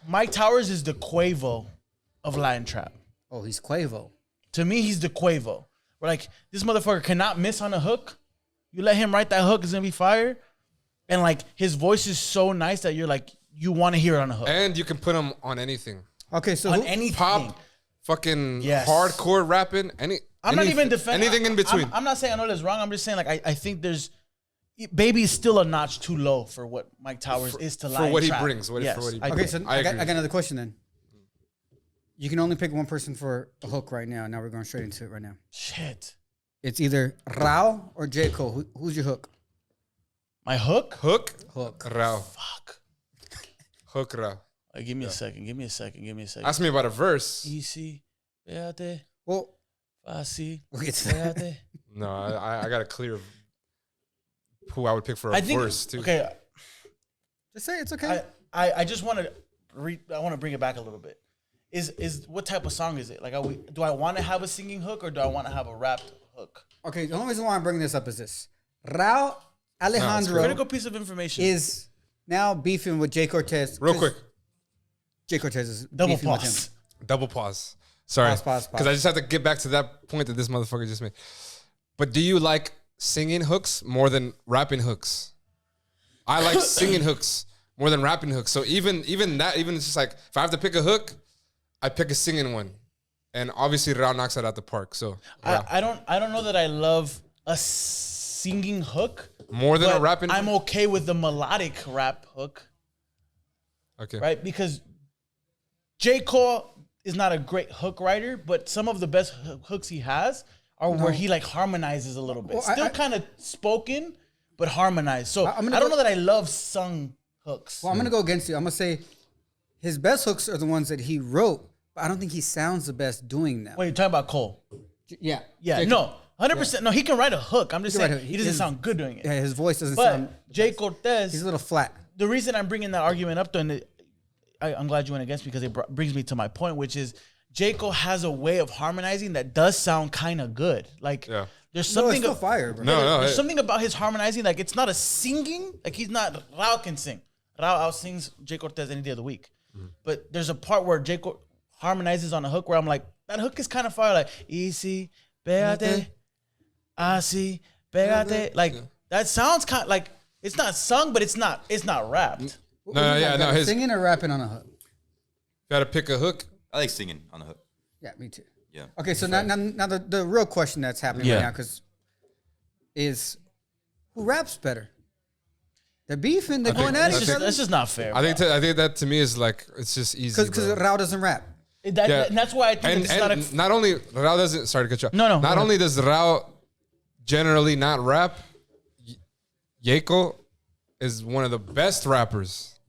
Mike Towers is the Quavo of Latin trap. Oh, he's Quavo. To me, he's the Quavo. Where like this motherfucker cannot miss on a hook. You let him write that hook, it's gonna be fire. And like his voice is so nice that you're like you want to hear it on a hook. And you can put him on anything. Okay, so On anything. Pop, fucking Yes. hardcore rapping, I'm not even defending anything in between. I'm not saying I know that's wrong. I'm just saying like I think there's Baby is still a notch too low for what Mike Towers is to Latin for what he trap. brings. Yes, For what he I okay, agree. so I I got agree. another question then. You can only pick one person for a hook right now. Now we're going straight into it right now. Shit. It's either Rauw or Jhayco. Who's your hook? My hook? Hook, Hook. Rauw. Fuck. Hook, Rauw. Give me a second. Give me a second. Ask me about a verse. Easy. Pégate. Well, Fácil. we'll get to that. Pégate. No, I got a clear who I would pick for a I think verse too. okay. Just say it's okay. I just want to I want to bring it back a little bit. Is what type of song is it? Like, do I want to have a singing hook or do I want to have a rapped hook? Okay, the only reason why I'm bringing this up is this. Rauw Alejandro Critical piece of information. is now beefing with Jhay Cortez. Real quick, Jhay Cortez is Double beefing with him. pause. double pause. Sorry, Pause. because I just have to get back to that point that this motherfucker just made. But do you like singing hooks more than rapping hooks? I like singing hooks more than rapping hooks. So even it's just like if I have to pick a hook, I pick a singing one, and obviously Rauw knocks it out the park. So Rauw. I don't know that I love a singing hook More than a but rapping I'm hook? okay with the melodic rap hook, Okay, right? Because Jhayco is not a great hook writer, but some of the best hooks he has are where he like harmonizes a little bit. Well, Still I- kind of spoken, but harmonized. So I'm I gonna don't go- know that I love sung hooks. Well, I'm gonna go against you. I'm gonna say his best hooks are the ones that he wrote, but I don't think he sounds the best doing them. Wait, you're talking about Cole? Yeah. Yeah, Jhay- no, 100%. No, he can write a hook. I'm just He can saying write a- he doesn't his- sound good doing it. Yeah, his voice doesn't But sound. Jhay Cortez, He's a little flat. the reason I'm bringing that argument up, though, and I'm glad you went against me because it brings me to my point, which is Jhayco has a way of harmonizing that does sound kind of good. Like Yeah. there's No, it's something still fire, bro. No, there's hey. something about his harmonizing. Like it's not a singing. Like he's not. Rauw can sing. Rauw out sings Jhay Cortez any day of the week. But there's a part where Jhayco harmonizes on a hook where I'm like, that hook is kind of fire. Like easy, pégate, así, pégate. Like that sounds kind like it's not sung, but it's not rapped. No, yeah, no. His Singing or rapping on a hook. gotta pick a hook. I like singing on the hook. Yeah, me too. Yeah. Okay, so now the real question that's happening Yeah. right now is who raps better? They're beefing. They're going at That's each just, other. that's just not fair. I think that to me is like it's just easy. Because bro. Rauw doesn't rap. And Yeah. that's why I think and it's not a. not only Rauw doesn't. Sorry to cut you off. No, no, Not go ahead. only does Rauw generally not rap, Jhayco is one of the best rappers.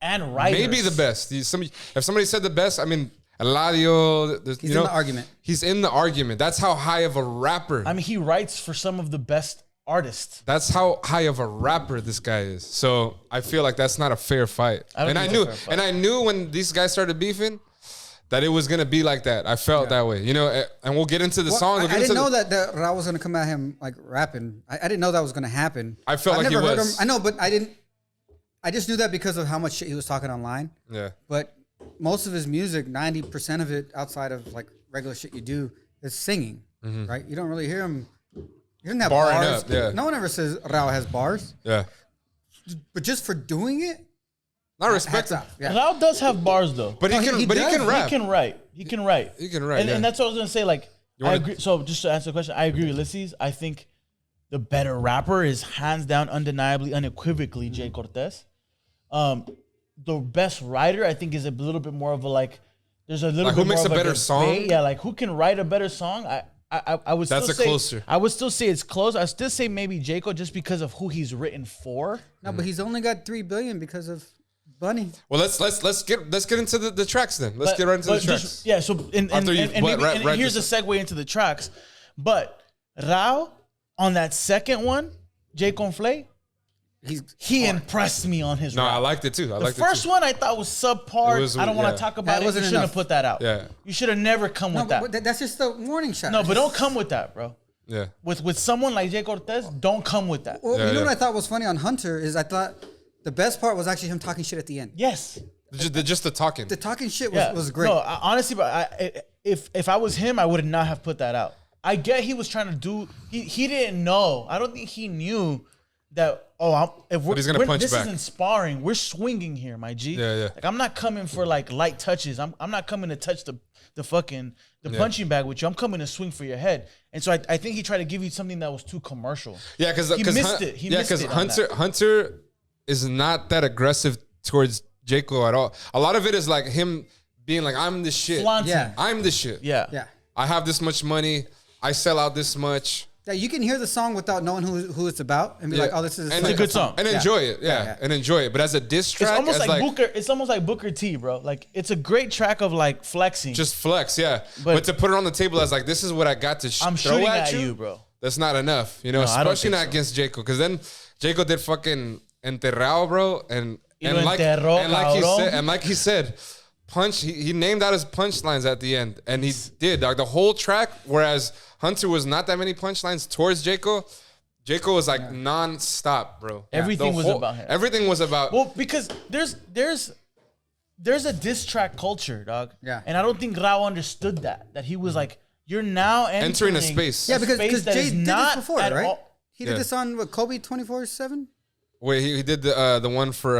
And writers. Maybe the best. If somebody said the best, I mean, Eladio. He's in the argument. He's in the argument. That's how high of a rapper. I mean, he writes for some of the best artists. That's how high of a rapper this guy is. So I feel like that's not a fair fight. I don't And I think knew, it's a fair fight. and I knew when these guys started beefing that it was gonna be like that. I felt that way, And we'll get into the Well, song. We'll I get didn't into know that Rauw was going to come at him like rapping. I didn't know that was going to happen. I felt I've like he never heard was. him. I know, but I didn't. I just knew that because of how much shit he was talking online. Yeah. But most of his music, 90% of it, outside of like regular shit you do, is singing. Right? You don't really hear him. He doesn't have Barring bars. up, yeah. No one ever says Rauw has bars. Yeah. But just for doing it, Not respect hats him. off. Yeah. Rauw does have bars though. But he No, can he but he does. can rap. He can write. He can write. He can write, And, yeah. and that's what I was gonna say. Like, I wanna- agree. So just to answer the question, I agree with Ulysses. I think the better rapper is hands down, undeniably, unequivocally Jhay Cortez. The best writer, I think, is a little bit more of a like. There's a little Like, bit who makes more a of better debate. song? Yeah, like who can write a better song? I would That's still a say closer. I would still say it's close. I still say maybe Jhayco just because of who he's written for. No, but he's only got $3 billion because of Bunny. Well, let's get into the tracks then. Let's get right into the but tracks. just- yeah, so and After you maybe, read and here's a this- segue into the tracks. But Rauw On that second one, Jhay Cortez, he impressed me on his No, rap. I liked it too. The first one I thought was subpar. I don't want to talk about it. You wasn't shouldn't enough. have put that out. Yeah. You should have never come with that. But that's just the warning shot. No, but don't come with that, bro. Yeah. With someone like Jhay Cortez, don't come with that. Well, Yeah, you know yeah. what I thought was funny on Hunter is I thought the best part was actually him talking shit at the end. Yes. Just the talking. The talking shit was, Yeah. was great. No, honestly, but if I was him, I would not have put that out. I get he was trying to do. He didn't know. I don't think he knew that. If he's gonna punch this back. isn't sparring. We're swinging here, my G. Yeah, yeah. Like I'm not coming for like light touches. I'm not coming to touch the punching bag with you. I'm coming to swing for your head. And so I think he tried to give you something that was too commercial. Yeah, because he missed it. He missed it on that. Hunter is not that aggressive towards Jhayco at all. A lot of it is like him being like, I'm the shit. Flaunting. Yeah. I'm the shit. Yeah. Yeah. I have this much money. I sell out this much. Yeah, you can hear the song without knowing who it's about and be like, oh, this is And It's a good song. And Yeah. enjoy it. Yeah. Yeah. And enjoy it. But as a diss track, It's almost as like Booker. It's almost like Booker T, bro. Like it's a great track of like flexing. just flex, yeah. But- But to put it on the table as like, this is what I got to I'm throw shooting at at you, bro. That's not enough, you know, No, I don't especially think not so. against Jhayco. Because then Jhayco did fucking Rauw, bro, and lo like enterró, and like he said, he named out his punchlines at the end, and he did like the whole track. Whereas Hunter was not that many punchlines towards Jhayco. Jhayco was like non-stop, bro. Everything The was about him. Everything was about. Well, because there's a diss track culture, dog. Yeah. And I don't think Rauw understood that. That he was like, you're now Entering a space. Yeah, because space that Jay is did this not before, at right? all- He did Yeah. this on what, Kobe 24/7. Wait, he did the one for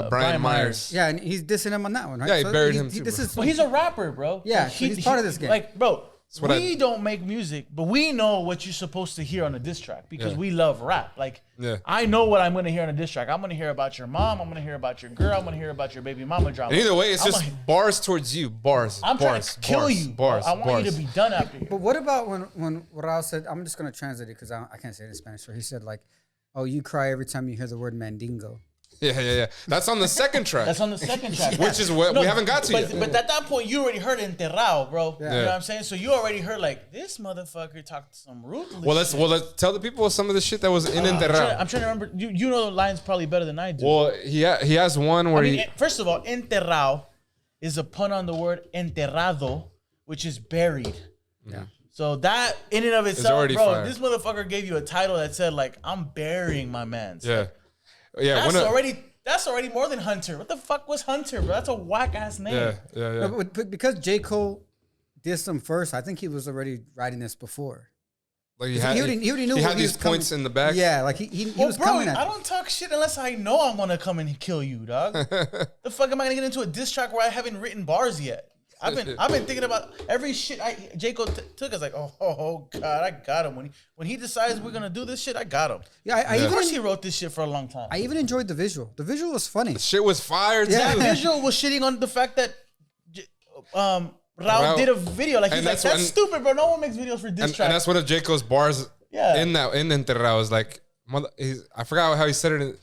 Brian Myers. Yeah, and he's dissing him on that one, right? Yeah, he buried him too, This bro. is Well, he's a rapper, bro. Yeah, Like, so he's part of this game. Like, bro, what we don't make music, but we know what you're supposed to hear on a diss track because we love rap. Like, Yeah. I know what I'm gonna hear on a diss track. I'm gonna hear about your mom. I'm gonna hear about your girl. I'm gonna hear about your baby mama drama. And either way, it's I'm just gonna- bars towards you. Bars. I'm bars, trying to kill bars, you. Bars. I want bars. you to be done after you. But what about when Rauw said, I'm just going to translate it because I can't say it in Spanish. So he said like, oh, you cry every time you hear the word mandingo. Yeah. That's on the second track. That's on the second track. Which is what we haven't got to but, yet. But at that point, you already heard Enterrado, bro. You know Yeah. what I'm saying? So you already heard like this motherfucker talked some ruthless. Well, let's tell the people some of the shit that was in I'm Enterrado. trying to remember. You know the lines probably better than I do. Well, he has one where I mean, first of all, enterrado is a pun on the word enterrado, which is buried. Yeah. So that in and of itself, already bro, fire. this motherfucker gave you a title that said like, "I'm burying my man's." yeah, yeah, That's already more than Hunter. What the fuck was Hunter, bro? That's a whack ass name. yeah. But because Jhayco dissed him first, I think he was already writing this before. Like He already knew he what had he these was coming- points in the back. Yeah, like he Well, was bro, coming at I you. don't talk shit unless I know I'm gonna come and kill you, dog. The fuck am I gonna get into a diss track where I haven't written bars yet? I've been thinking about every shit Jhayco took. I was like, oh god, I got him. When he decides we're gonna do this shit, I got him. Yeah, I Of even course, he wrote this shit for a long time. I even enjoyed the visual. The visual was funny. Shit was fire too. Yeah. That visual was shitting on the fact that Rauw Rauw- did a video. Like he's and like, that's that's when- stupid, bro. No one makes videos for diss And tracks. that's one of Jhayco's bars. Yeah. In Enterrado was like, I forgot how he said it.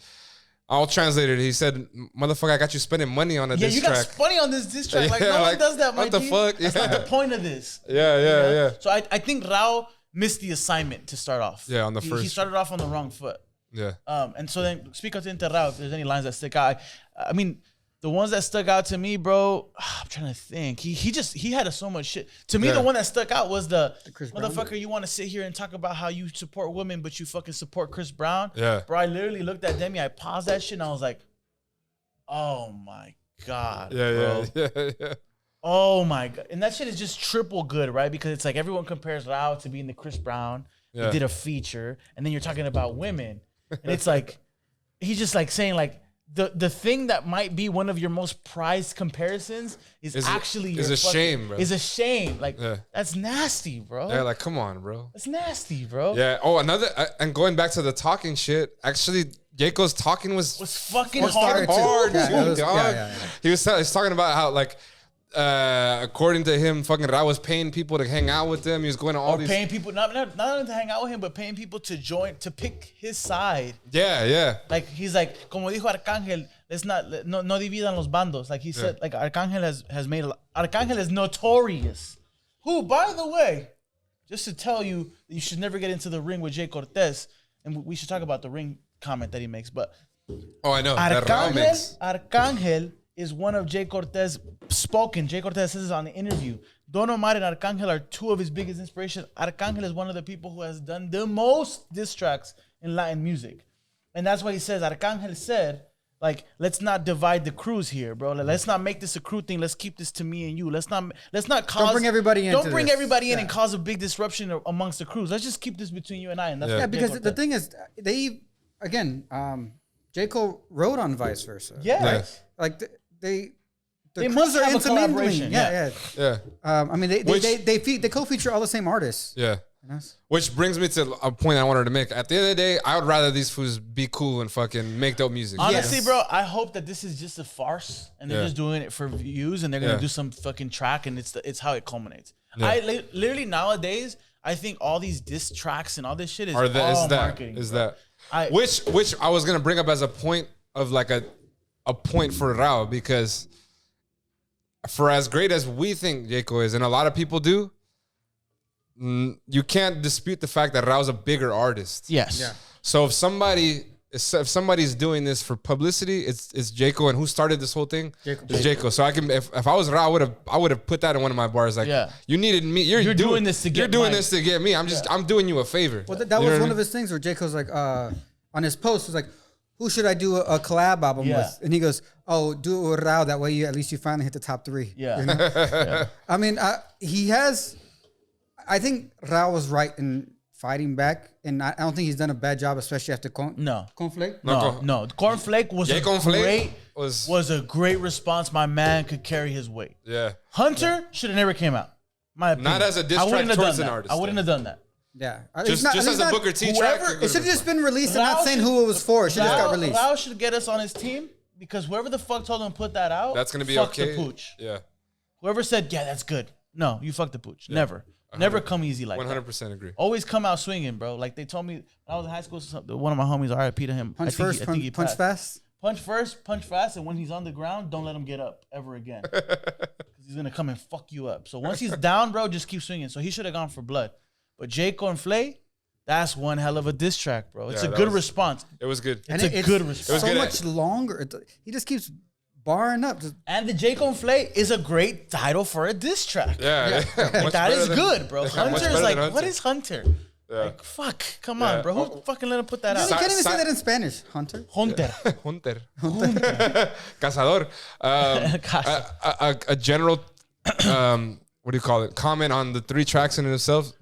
I'll translate it. He said, "Motherfucker, I got you spending money on a Yeah, diss you track." got money on this diss track. Like Yeah, no one like, does that, my what the G. fuck? That's not Yeah. the point of this. Yeah. So I think Rauw missed the assignment to start off. Yeah, on the He first- started off on the wrong foot. Yeah. And so then speak up to Rauw if there's any lines that stick out. I mean, the ones that stuck out to me, bro, I'm trying to think. He had so much shit. To me, Yeah. the one that stuck out was the Chris Brown motherfucker, you want to sit here and talk about how you support women, but you fucking support Chris Brown. Yeah. Bro, I literally looked at Demi, I paused that shit, and I was like, oh my God. bro. Yeah. Oh my God. And that shit is just triple good, right? Because it's like everyone compares Rauw to being the Chris Brown. Yeah. He did a feature, and then you're talking about women. And it's like, he's just like saying like, the thing that might be one of your most prized comparisons is actually your a shame, bro. Is a shame. Like, Yeah. that's nasty, bro. Yeah, like come on, bro. That's nasty, bro. Yeah. Oh, and going back to the talking shit. Actually, Jhayco's talking was fucking Fucking hard. hard. hard, Yeah, too, it was- dog. yeah. He was talking about how like, according to him, fucking Rauw was paying people to hang out with them. He was going to all Or these. paying people, not only to hang out with him, but paying people to join, to pick his side. Yeah. Like he's like, como dijo Arcángel, no dividan los bandos. Like he said, like Arcángel has made Arcángel is notorious. Who, by the way, just to tell you that you should never get into the ring with Jhay Cortez. And we should talk about the ring comment that he makes. But Oh, I know. That Rauw mix. Arcangel is one of Jhay Cortez spoken. Jhay Cortez says this on the interview. Don Omar and Arcangel are two of his biggest inspirations. Arcangel is one of the people who has done the most diss tracks in Latin music. And that's why he says, Arcangel said, like, let's not divide the crews here, bro. Like, let's not make this a crew thing. Let's keep this to me and you. Let's not cause. Don't bring everybody in. Don't bring everybody in and cause a big disruption amongst the crews. Let's just keep this between you and I. And that's Yeah, because the thing is, Jhayco wrote on Vice Versa. Yeah. Yes. Like the They crews must are have a intermingling. collaboration, Yeah. I mean, they co-feature all the same artists. Yeah. You know? Which brings me to a point I wanted to make. At the end of the day, I would rather these fools be cool and fucking make dope music. Honestly, bro, I hope that this is just a farce and they're Yeah. just doing it for views and they're gonna Yeah. do some fucking track and it's how it culminates. Yeah. Literally nowadays, I think all these diss tracks and all this shit is Or that all is that marketing. is bro. that which I was gonna bring up as a point of like a point for Rauw, because for as great as we think Jhayco is, and a lot of people do, you can't dispute the fact that Rauw's a bigger artist. Yes. Yeah. So if somebody's doing this for publicity, it's Jhayco, and who started this whole thing? Jhayco. It's Jhayco. So I can, if I was Rauw, I would have put that in one of my bars. Like, Yeah. you needed me. You're doing this to get You're doing mine. this to get me. I'm doing you a favor. Well, that You know was what I one mean? of his things where Jayco's like, on his post, was like, who should I do a collab album Yeah. with? And he goes, oh, do it with Rauw. That way you finally hit the top 3. Yeah. You know? I mean, I think Rauw was right in fighting back. And I don't think he's done a bad job, especially after No. Conflict. No. Cornflake was Jhay Cornflake was a great response. My man could carry his weight. Yeah. Hunter should have never came out. My opinion. Not as a diss I wouldn't track have towards done an that. artist, I wouldn't though. have done that. Yeah. Just as a Booker T track. It should have just been released and not Rauw saying should- who it was for. It should just got released. Rauw should get us on his team because whoever the fuck told him to put that out, That's gonna be fuck okay. the pooch. Yeah. Whoever said, yeah, that's good. No, you fuck the pooch. Never. Never come easy like that. 100% agree. Always come out swinging, bro. Like they told me when I was in high school, one of my homies, RIP to him. Punch first, punch passed. fast. Punch first, punch fast, and when he's on the ground, don't let him get up ever again. Because he's gonna come and fuck you up. So once he's down, bro, just keep swinging. So he should have gone for blood. But Jhayco and Flay, that's one hell of a diss track, bro. It's Yeah, a that good was- response. It was good. It's a good response. So good. much longer. He just keeps barring up. And the Jhayco and Flay is a great title for a diss track. Yeah. Like, that is good, bro. Hunter is like, what is Hunter? Yeah. Like, fuck, come on, bro. Who fucking let him put that You out? can't even Si- say that in Spanish, Hunter. Hunter. Hunter. Cazador. A general, what do you call it? Comment on the 3 tracks in themselves.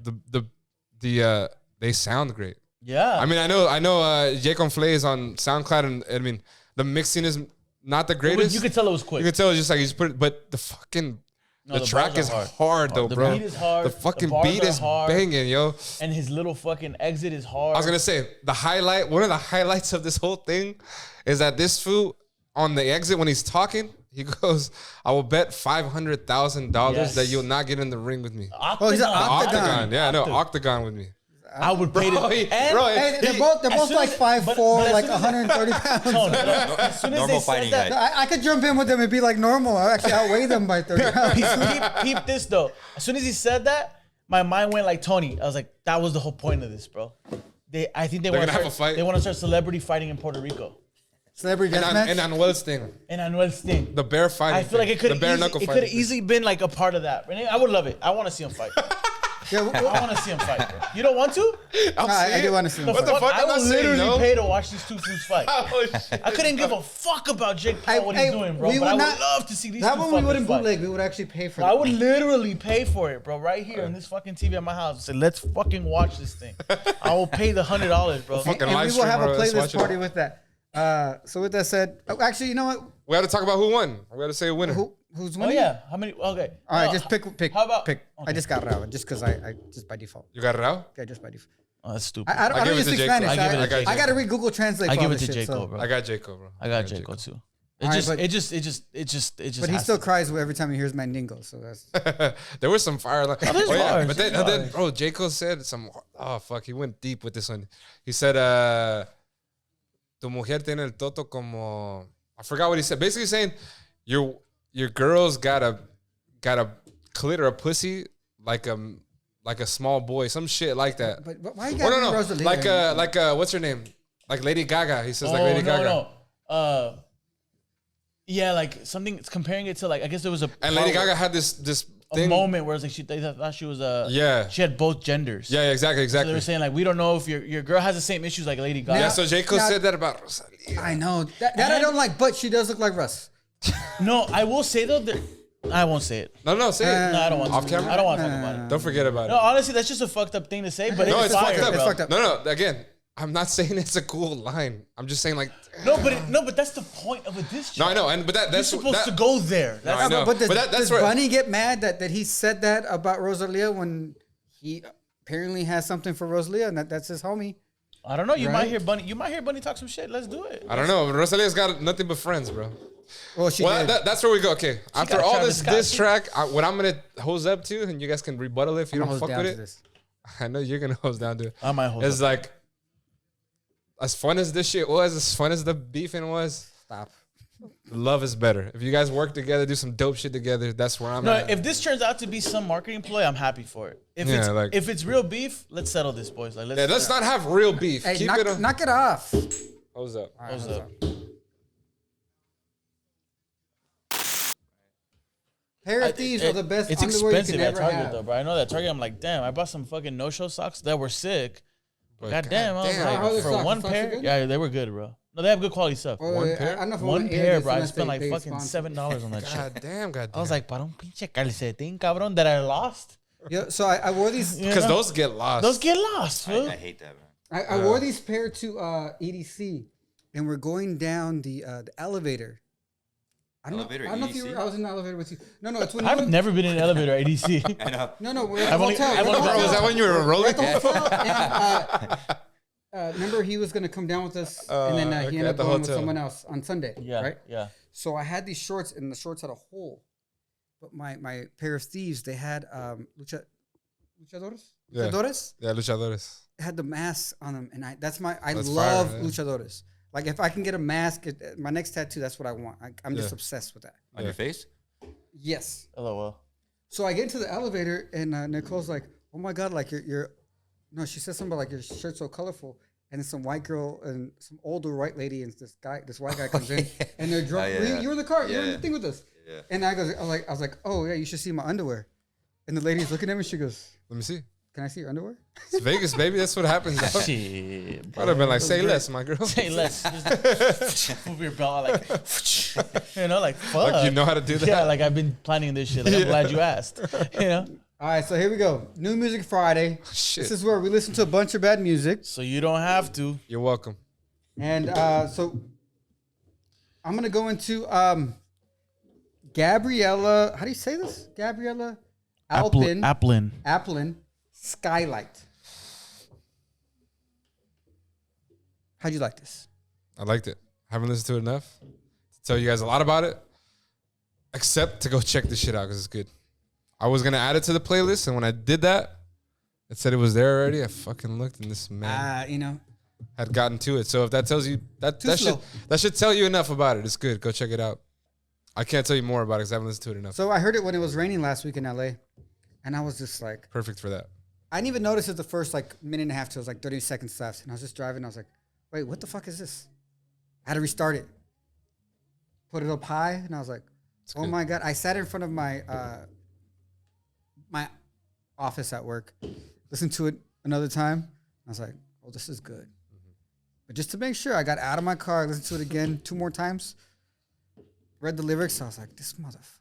They sound great. Yeah. I mean, I know. Jhayco and Flay is on SoundCloud, and I mean, the mixing is not the greatest. You could tell it was quick. You can tell it's just like he's put it, but the fucking No, the the track bars is are hard though, The bro. beat is hard. The The fucking bars beat are is hard. banging, yo. And his little fucking exit is hard. I was gonna say one of the highlights of this whole thing is that this fool on the exit when he's talking, he goes, "I will bet $500,000 Yes. that you'll not get in the ring with me." Oh, he's an Octagon. Octagon. Yeah, no, Octagon with me. I would pay to. Bro, And Hey, they're both soon like as- 5'4", but like as soon as 130 pounds. Tony, as soon as Normal they said fighting that, guy. I could jump in with them and be like normal. I actually outweigh them by 30 pounds. peep this though. As soon as he said that, my mind went like Tony. I was like, that was the whole point of this, bro. I think they want gonna have a fight? They want to start celebrity fighting in Puerto Rico. Celebrity And deathmatch. Anuel's thing, And Anuel's thing. the bear fighting. I feel like it could the bare knuckle it fighting. could have easily been like a part of that. And I would love it. I want to see him fight. Yeah, I want to see him fight, bro. You don't want to? I do want to see him. What the fuck? I I'm not would saying literally no. pay to watch these two fools fight. Oh, shit. I couldn't give a fuck about Jake Paul, what Hey, he's doing, bro. we But I would would not- love to see these That two one we fuckers wouldn't fight. bootleg. We would actually pay for I that. would literally pay for it, bro, right here on this fucking TV at my house. Say, let's fucking watch this thing. I will pay the $100, bro. Fucking And live we will stream, have a bro. Let's watch playlist it. party with that. So with that said, actually, you know what? We got to talk about who won. We got to say a winner. Who's Oh winning? yeah, how many? Okay. All right, just pick. How about? pick? I Okay. just got Rauw just because I just by default. You got Rauw? Okay, just by default. Oh, that's stupid. I don't give even it to speak Jhayco. Spanish. I give it to I Jhayco. got to read Google Translate. I for give all it to this shit, Jhayco, so- bro. I got Jhayco, bro. I got Jhayco too. It Alright, just, but- it just. But he has still to. cries every time he hears Mandingo. So that's There was some fire. Like, there's bars, But there's then, bro, Jhayco said some. Oh fuck, he went deep with this one. He said, "Tu mujer tiene el toto como." I forgot what he said. Basically saying, your girl's got a clit or a pussy like like a small boy, some shit like that. But why you Oh got no, no, Rosalia? like what's her name? Like Lady Gaga. He says like Lady Gaga. No. Yeah, like something. It's comparing it to like I guess there was a And Lady Gaga had this thing. moment where it's like they thought she was Yeah. she had both genders. Yeah, exactly. So they were saying like we don't know if your girl has the same issues like Lady Gaga. Yeah, so Jhayco Now- said that about Rosalia. I know that I don't like, but she does look like Russ. No, I will say though that I won't say it. No, say it. No, I don't want Off to. camera? I don't want to talk about it. Don't forget about No, it. honestly, that's just a fucked up thing to say. But No, it's it's fire, fucked up. bro. It's fucked up. No, again, I'm not saying it's a cool line. I'm just saying like. No, but that's the point of a diss No, track. I know, but that's You're supposed to go there. No, I That's know. But that's does where- Bunny get mad that he said that about Rosalia when he apparently has something for Rosalia and that's his homie? I don't know. You Right? might hear Bunny. You might hear Bunny talk some shit. Let's do it. I don't know. Rosalia's got nothing but friends, bro. Well, she Well, did. that's where we go. Okay, after got all Travis this Scott, diss too. track, what I'm gonna hose up to, and you guys can rebuttal it if you I'm don't gonna fuck hose with down it. to this. I know you're gonna hose down to it. I might hold It's up. like as fun as this shit was, as fun as the beefing was. Stop. Love is better. If you guys work together, do some dope shit together, that's where I'm No, at. if this turns out to be some marketing ploy, I'm happy for it. Yeah, If it's real beef, let's settle this, boys. Like let's not have real beef. Hey, Keep it on. knock it off. Hose up. All right, Hose hose up. up. Pair of thieves are the best It's underwear you expensive can at ever Target have. though, bro. I know that Target. I'm like, damn. I bought some fucking no-show socks that were sick. But God damn, I was goddamn. like, How are the for socks? one The socks pair, are good? yeah, they were good, bro. No, they have good quality stuff. Well, One I pair? don't know if I One wanna air pair, this bro. I unless spent they like pay fucking sponsor. $7 on that shit. God damn. I was like, para un pinche calcetín, cabrón, that I lost. Yeah, so I wore these. You Because know? those get lost. Those get lost, fool. I hate that, man. I wore these pair to EDC, and we're going down the elevator. I don't Elevator, know. I don't know if you EDC? were. I was in the elevator with you. No, it's when you I've went, never been in an elevator at ADC. I know. No, we're at I've the only- hotel. I've We're at only the been- Bro, is that when you were rolling? We're at the hotel, and, remember, he was gonna come down with us, and then he okay, ended at up the going with hotel. someone else on Sunday. Yeah, right. yeah. So I had these shorts, and the shorts had a hole. But my pair of thieves, they had luchadores. Yeah. Luchadores Yeah, luchadores. had the masks on them, and I That's love fire, yeah. luchadores. Like if I can get a mask, my next tattoo, that's what I want. I'm just Yeah. obsessed with that. On your face? Yes. LOL. So I get into the elevator, and Nicole's like, "Oh my god, like your no." She says something about like your shirt's so colorful, and then some white girl and some older white lady and this white guy comes in, and they're drunk. Oh, yeah. You were in the car. You were in Yeah. the thing with us. Yeah. And I was like, "Oh yeah, you should see my underwear." And the lady's looking at me. She goes, Let me see. "Can I see your underwear?" It's Vegas, baby. That's what happens. dog. Shit, I'd bro. have been like, say less, my girl. Say less. Just move your belt like, you know, like fuck. Like you know how to do that. Yeah, like I've been planning this shit. Like I'm glad you asked. You know, All right, so here we go. New Music Friday. Shit. This is where we listen to a bunch of bad music. so you don't have to. You're welcome. And so I'm gonna go into Gabriella. How do you say this? Gabriella Applin Skylight. How'd you like this? I liked it. Haven't listened to it enough to tell you guys a lot about it, except to go check this shit out because it's good. I was gonna add it to the playlist, and when I did that, it said it was there already. I fucking looked, and this man You know, had gotten to it. So if that tells you that slow. that should tell you enough about it. It's good. Go check it out. I can't tell you more about it because I haven't listened to it enough. so I heard it when it was raining last week in LA, and I was just like, Perfect for that. I didn't even notice it the first like minute and a half till it was like 30 seconds left, and I was just driving. I was like, wait, what the fuck is this? I had to restart it, put it up high, and I was like, oh good. my god! I sat in front of my my office at work, listened to it another time. I was like, oh, this is good. But just to make sure, I got out of my car, listened to it again 2 more times, read the lyrics. I was like, this motherfucker.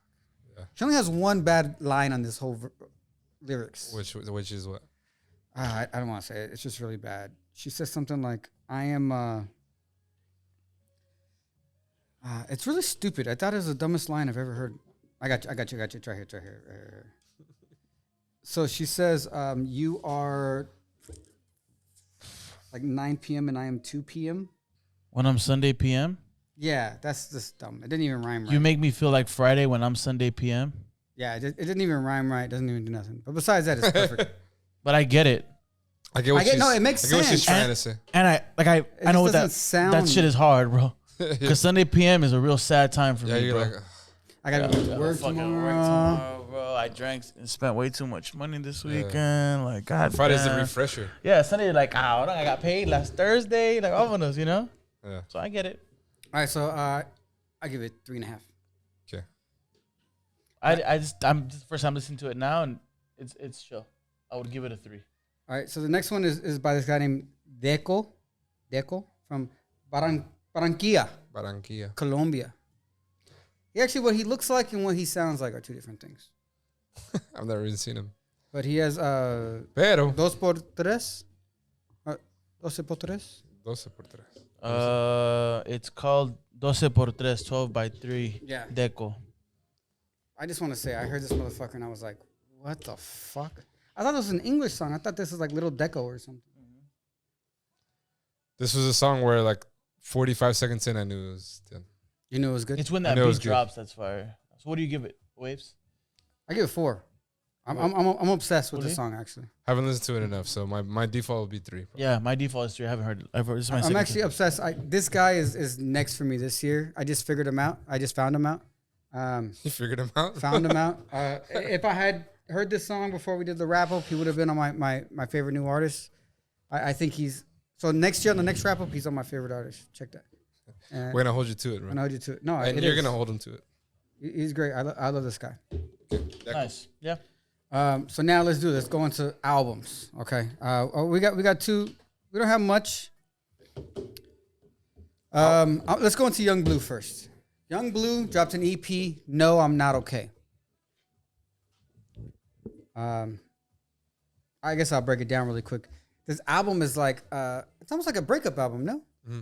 Yeah. She only has one bad line on this whole lyrics. Which is what? I don't want to say it. It's just really bad. She says something like, I am, it's really stupid. I thought it was the dumbest line I've ever heard. I got you. Right here. So she says, you are like 9 p.m. and I am 2 p.m. When I'm Sunday PM, Yeah, that's just dumb. It didn't even rhyme right. you make me feel like Friday when I'm Sunday PM. Yeah, it didn't even rhyme right. It doesn't even do nothing. But besides that, it's perfect. But I get it, I get what she's, no, it makes I get what she's sense. trying to say. and I just know what doesn't sound- that shit is hard, bro. Because Sunday PM is a real sad time for Yeah, me, you're bro. like, I gotta go to work fucking tomorrow. work tomorrow, bro. I drank and spent way too much money this weekend. Like, God Friday's the damn. refresher. Yeah, Sunday, like, I got paid last Thursday. Like, all of us, you know? Yeah. So I get it. All right, so I give it 3.5. Okay. I'm just the first time listening to it now, and it's chill. I would give it a 3. All right, so the next one is by this guy named Dekko from Barranquilla, Colombia. What he looks like and what he sounds like are two different things. I've never even seen him. But he has Pero. 2x3. 12x3. 12x3. It's called 12x3, 12 by 3. Yeah. Dekko. I just want to say, I heard this motherfucker and I was like, what the fuck? I thought this was an English song. I thought this was like Little Dekko or something. This was a song where like 45 seconds in, I knew it was done. You knew it was good? It's when that beat drops that's fire. So what do you give it, Waves? I give it 4. I'm obsessed with this song, actually. Haven't listened to it enough, so my default would be 3. Probably. Yeah, my default is 3. I haven't heard it. This is my I'm actually obsessed. This guy is next for me this year. I just figured him out. I just found him out. You figured him out? Found him out. If I had heard this song before we did the wrap up, he would have been on my favorite new artist. I think he's so next year on the next wrap up, he's on my favorite artist. Check that. We're gonna hold you to it, right? I'm gonna hold you to it. No, and you're gonna hold him to it. He's great. I love this guy. Nice. Yeah. So now let's do this. Go into albums. Okay. We got 2. We don't have much. Let's go into Yung Bleu first. Yung Bleu dropped an EP. No, I'm Not Okay. I guess I'll break it down really quick. This album is like it's almost like a breakup album, no? Mm-hmm.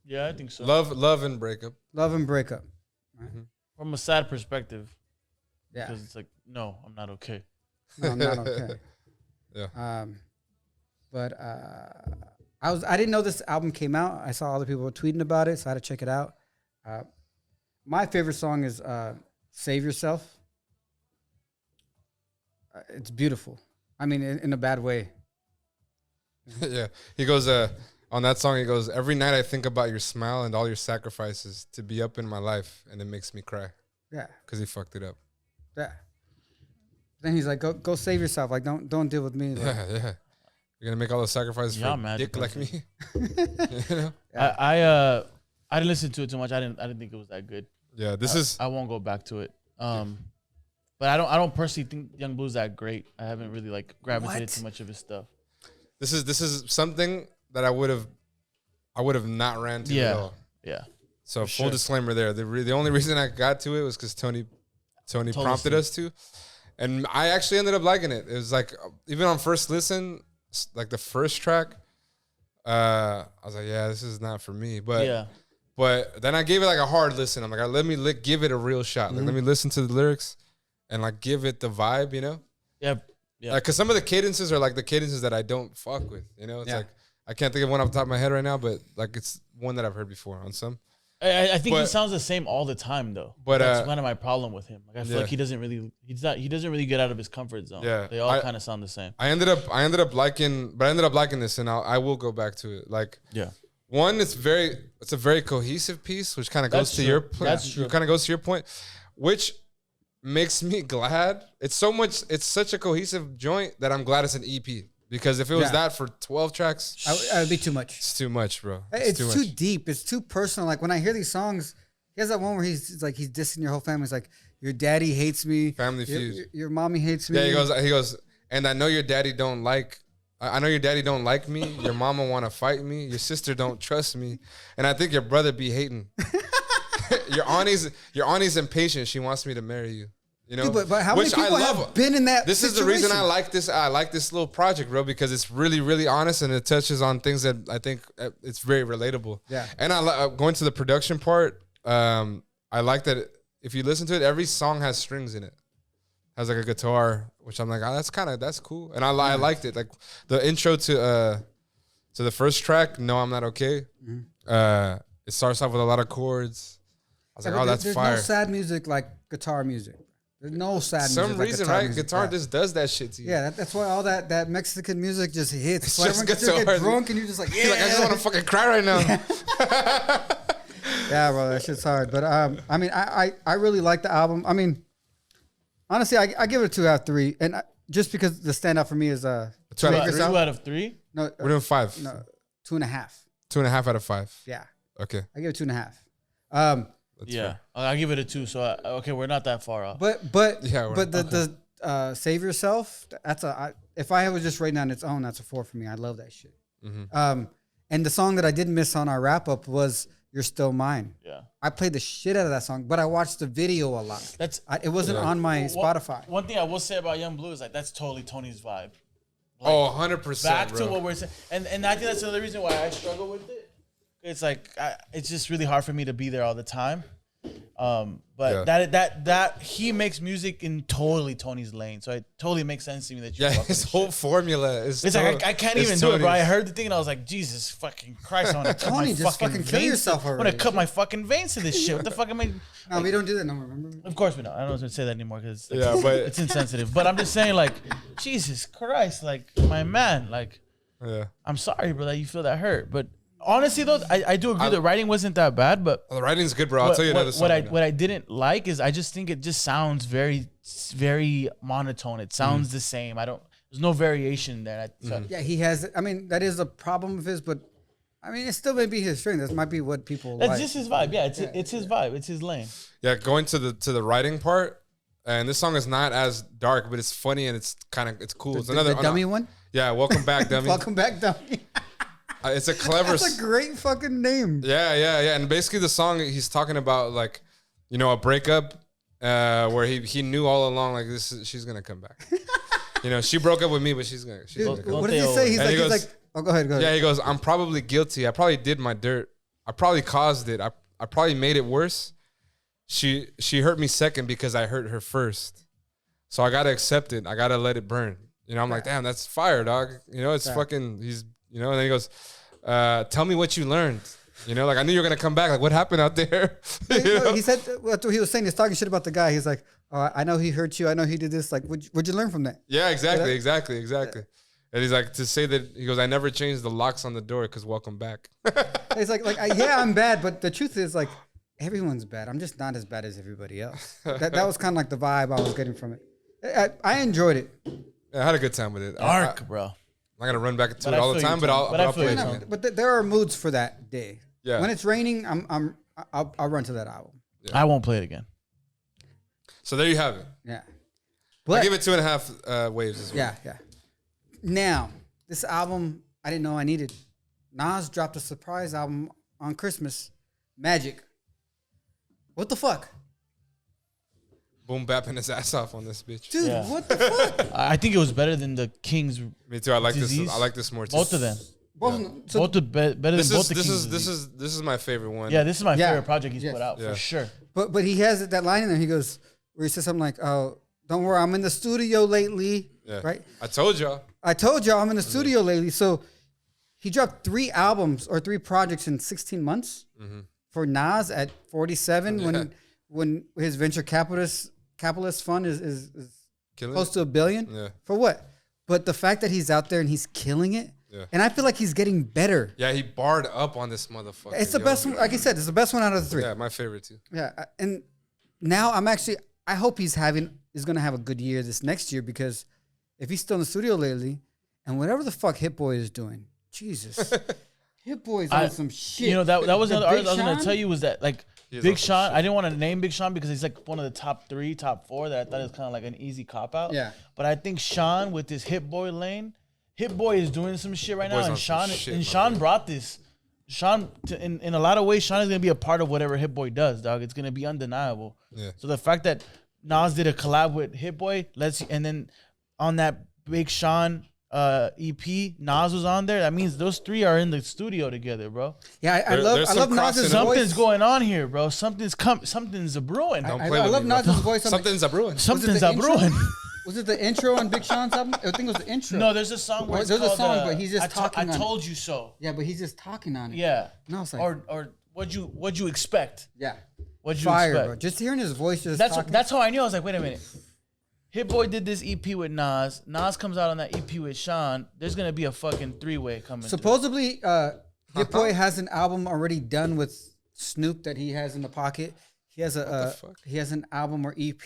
Yeah, I think so. Love and breakup. Love and breakup. Mm-hmm. From a sad perspective. Yeah. Because it's like, no, I'm not okay. No, I'm not okay. Yeah. But I didn't know this album came out. I saw other people tweeting about it, so I had to check it out. My favorite song is "Save Yourself." It's beautiful. I mean, in a bad way. Yeah. He goes on that song. He goes, "Every night I think about your smile and all your sacrifices to be up in my life, and it makes me cry." Yeah. Because he fucked it up. Yeah. Then he's like, "Go save yourself. Like, don't deal with me." Like, Yeah. You're gonna make all those sacrifices for a dick like me. You know? I didn't listen to it too much. I didn't think it was that good. Yeah. I won't go back to it. But I don't personally think Yung Bleu's that great. I haven't really like gravitated too much of his stuff. This is something that I would have not ran to at all. Yeah. So full disclaimer there. The only reason I got to it was because Tony prompted us to, and I actually ended up liking it. It was like even on first listen, like the first track, I was like, yeah, this is not for me. But then I gave it like a hard listen. I'm like, let me give it a real shot. Like let me listen to the lyrics, and like give it the vibe, you know. Yeah. Yeah. Because some of the cadences are like the cadences that I don't fuck with, you know. It's like I can't think of one off the top of my head right now, but like it's one that I've heard before on some. I think he sounds the same all the time though. But that's kind of my problem with him. Like I feel like he doesn't really get out of his comfort zone. Yeah, they all kind of sound the same. I ended up liking this, and I will go back to it. Like, one, it's a very cohesive piece, which kind of goes to your point. That's true. Kind of goes to your point, which makes me glad. It's such a cohesive joint that I'm glad it's an EP. Because if it was that for 12 tracks, it would be too much. It's too much, bro. It's too deep. It's too personal. Like when I hear these songs, he has that one where he's dissing your whole family. It's like, your daddy hates me. Family Feud. Your mommy hates me. Yeah, he goes, and I know your daddy don't like me. Your mama want to fight me. Your sister don't trust me. And I think your brother be hating. your auntie's impatient. She wants me to marry you. You know, dude, but how many people have been in that This situation? is the reason I like this. I like this little project, bro, because it's really, really honest and it touches on things that I think it's very relatable. Yeah. And going to the production part, I like that if you listen to it, every song has strings in it. Has like a guitar, which I'm like, that's cool. And I liked it. Like the intro to the first track, No, I'm Not Okay. Mm-hmm. It starts off with a lot of chords. I was like, that's fire. There's no sad music like guitar music. There's no sad music. For some reason, like right? Guitar just does that shit to you. Yeah, that's why all that Mexican music just hits. It's so just everyone gets guitar. get drunk and you're just like, yeah. You're like, I just want to fucking cry right now. Yeah, bro, that shit's hard. But I mean, I really like the album. I mean, honestly, I give it a 2 out of 3, and just because the standout for me is 2 out of 3. 2 out of 3. No, We're doing 5. no, 2.5. 2.5 out of 5. Yeah, Okay. I give it 2.5. That's Yeah, fair. I'll give it a 2. So okay, we're not that far off. But Yeah, we're- the Save Yourself, that's if I was just writing on its own, that's a 4 for me. I love that shit. And the song that I did miss on our wrap up was You're Still Mine. Yeah, I played the shit out of that song, but I watched the video a lot. It wasn't on my Spotify. One thing I will say about Yung Bleu is like that's totally Tony's vibe. Oh, 100%. Back bro. to what we're saying, and I think that's another reason why I struggle with it. It's like it's just really hard for me to be there all the time. But that he makes music in totally Tony's lane, so it totally makes sense to me that you. Yeah, fuck with his this whole shit. formula is. It's like I can't even do it, Tony's. bro. I heard the thing and I was like, Jesus fucking Christ! I want to cut Tony, my just fucking fucking kill veins. yourself I want already. to cut my fucking veins to this shit. What the fuck am I? No, we don't do that no more, remember? Of course we don't. I don't want to say that anymore because Yeah, but it's insensitive. But I'm just saying, like, Jesus Christ, like my man, like. yeah, I'm sorry, bro, that you feel that hurt. But honestly, though, I do agree the writing wasn't that bad. But the writing's good, bro. I'll tell you another song. what I didn't like is I just think it just sounds very, very monotone. It sounds the same. There's no variation there. Yeah, he has. I mean, that is a problem of his, but I mean, it still may be his strength. That might be what people That's like. just his vibe. Yeah, it's his vibe. It's his lane. Yeah, going to the writing part, and this song is not as dark, but it's funny and it's cool. It's another the dummy one. Yeah, welcome back, dummy. Welcome back, dummy. It's a clever. That's a great fucking name. Yeah. And basically, the song he's talking about, like, you know, a breakup where he knew all along, like, she's gonna come back. You know, she broke up with me, but she's gonna come back. What did he say? He's like, oh, go ahead. Yeah, he goes, I'm probably guilty. I probably did my dirt. I probably caused it. I probably made it worse. She hurt me second because I hurt her first. So I gotta accept it. I gotta let it burn. You know, I'm like, damn, that's fire, dog. You know, it's fucking, you know, and then he goes, tell me what you learned. You know, like, I knew you were going to come back. Like, what happened out there? He said, what he was saying, he's talking shit about the guy. He's like, oh, I know he hurt you. I know he did this. Like, what'd you learn from that? Yeah, exactly. And he's like, to say that, he goes, I never changed the locks on the door because welcome back. He's like, yeah, I'm bad. But the truth is, like, everyone's bad. I'm just not as bad as everybody else. That was kind of like the vibe I was getting from it. I enjoyed it. Yeah, I had a good time with it. Dark, bro. I'm not going to run back to But it I all the feel time, you, but Tom. I'll feel play you, it. Tom. again. But there are moods for that day. Yeah. When it's raining, I'll run to that album. I won't play it again. So there you have it. Yeah. I But give it 2.5 waves as well. yeah. Now, this album I didn't know I needed. Nas dropped a surprise album on Christmas, Magic. What the fuck? Boom bapping his ass off on this bitch. Dude, Yeah. what the fuck? I think it was better than the King's. Me too. I like Disease? this. I like this more too. Both of them. Both, so Both better than This both is the this King's. is this is this is my favorite one. Yeah, this is my Yeah. favorite project he's Yes. put out Yeah. for sure. But he has that line in there. He goes where he says something like, "Oh, don't worry, I'm in the studio lately." Yeah. Right? I told y'all. I told y'all I'm in the studio lately. So he dropped 3 albums or 3 projects in 16 months for Nas at 47 when his venture capitalist fund is Killing close it. to $1 billion. Yeah. For what? But the fact that he's out there and he's killing it, Yeah. and I feel like he's getting better. Yeah, he barred up on this motherfucker. It's the best one. Like I said, it's the best one out of the 3. Yeah, my favorite too. Yeah, and now I hope he's going to have a good year this next year, because if he's still in the studio lately, and whatever the fuck Hit Boy is doing, Jesus, Hit Boy's on some shit. You know, that was The another Big artist I was going Sean? to tell you was that, like, He's Big on some Sean, shit. I didn't want to name Big Sean because he's like one of the top 3, top 4 that I thought is kind of like an easy cop out. Yeah. But I think Sean with this Hit Boy lane, Hit Boy is doing some shit right Boy's now, on and some Sean shit, and my Sean man. brought this. Sean, in a lot of ways, Sean is gonna be a part of whatever Hit Boy does, dog. It's gonna be undeniable. Yeah. So the fact that Nas did a collab with Hit Boy, and then on that Big Sean EP, Nas was on there. That means those 3 are in the studio together, bro. Yeah, I There- love there's I some love crossing Nas's up. voice. Something's going on here, bro. Something's a brewing. Don't I play with love me, bro. Nas's voice. On Something's a brewing. Something's the a intro? brewing. Was it the intro on Big Sean's album? I think it was the intro. No, there's a song where Or it's there's a called, song, but he's just talking I on it. told you so. Yeah, but he's just talking on it. Yeah. No, it's like, Or what'd you expect? yeah, What'd you fire, expect? bro. Just hearing his voice, just That's talking. that's how I knew. I was like, wait a minute. Hit Boy did this EP with Nas. Nas comes out on that EP with Sean. There's gonna be a fucking 3-way coming. through. Supposedly, Hit Boy has an album already done with Snoop that he has in the pocket. He has he has an album or EP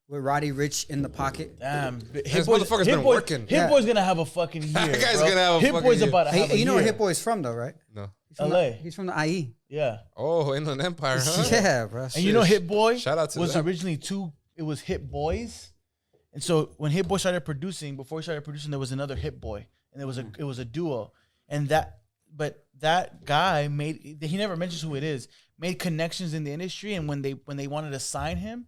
with Roddy Ricch in the pocket. Damn, This motherfucker's been working. Hit Boy's gonna have a fucking year. That guy's bro. gonna have a Hit fucking Boy's year. about to have a You know year. where Hit Boy's from, though, right? No. He's from LA. He's from the IE. Yeah. Oh, Inland Empire, huh? Yeah, bro. And you know Hit Boy Shout out to was them. originally it was Hit Boys. And so when Hit Boy started producing, before he started producing, there was another Hit Boy. And it was a duo. And that guy he never mentions who it is, made connections in the industry, and when they wanted to sign him,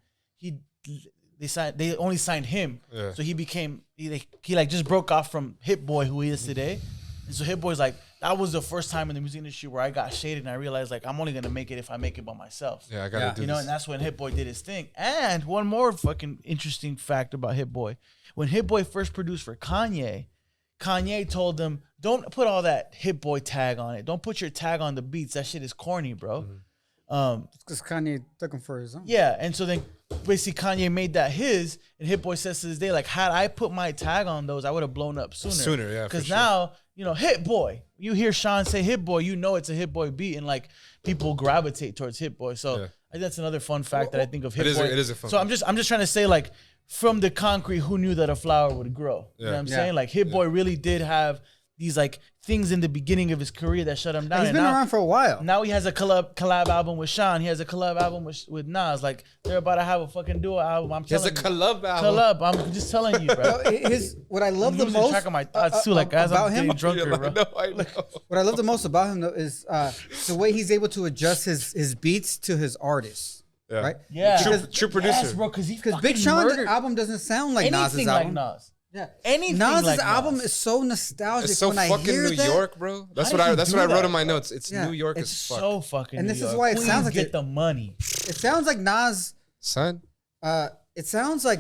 they only signed him. Yeah. So he became he like just broke off from Hit Boy, who he is today. And so Hit Boy's like, that was the first time in the music industry where I got shaded and I realized like I'm only gonna make it if I make it by myself. Yeah, I gotta do You know, this. and that's when Hit Boy did his thing. And one more fucking interesting fact about Hit Boy. When Hit Boy first produced for Kanye told him, don't put all that Hit Boy tag on it. Don't put your tag on the beats. That shit is corny, bro. Because Kanye took him for his own. Yeah, and so then basically Kanye made that his, and Hit Boy says to this day, like, had I put my tag on those, I would have blown up sooner. Sooner, yeah, for Because sure. now, you know, Hit Boy, you hear Sean say Hit Boy, you know it's a Hit Boy beat, and like people gravitate towards Hit Boy. So Yeah. I think that's another fun fact that I think of Hit Boy. It is a fun So I'm just trying to say, like, from the concrete, who knew that a flower would grow? You know what I'm Yeah. saying? Like Hit Boy really did have these like things in the beginning of his career that shut him down. He's And been now- around for a while. now he has a collab album with Sean. He has a collab album with Nas. Like they're about to have a fucking duo album. I'm He has telling a you. collab album. Collab. I'm just telling you, bro. What I love I'm the losing most track of my thoughts too. Like as about I'm him, getting drunker, Yeah, bro. I know. what I love the most about him though is the way he's able to adjust his beats to his artists. Yeah. Right? Yeah, True producer. Yes, bro. Because Big Sean's album doesn't sound like Nas's anything like album. Nas. Yeah. Anything Nas's like album Nas. is so nostalgic. It's so when I fucking hear New that, York, bro. That's How what did I you that's do what I wrote that? in my notes. It's Yeah, New York it's as fuck. So fucking. And New this is York. why it Please sounds like get it- the money. It sounds like Nas. Son. It sounds like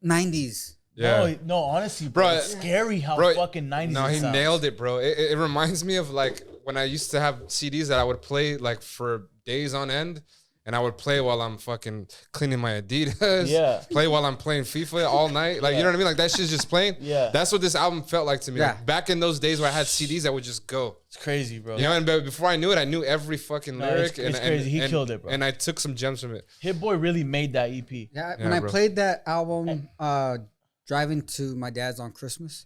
90s. Yeah. No, honestly, bro. Bro, It's scary how Bro, fucking 90s. No, he it sounds. nailed it, bro. It reminds me of like when I used to have CDs that I would play like for days on end. And I would play while I'm fucking cleaning my Adidas. Yeah. Play while I'm playing FIFA all night. Like, you know what I mean? Like, that shit's just playing. Yeah. That's what this album felt like to me. Yeah. Like, back in those days where I had CDs, I would just go. It's crazy, bro. You know, and before I knew it, I knew every fucking No, lyric. it's crazy. He killed it, bro. And I took some gems from it. Hit Boy really made that EP. Yeah, Yeah, when I bro. played that album, driving to my dad's on Christmas,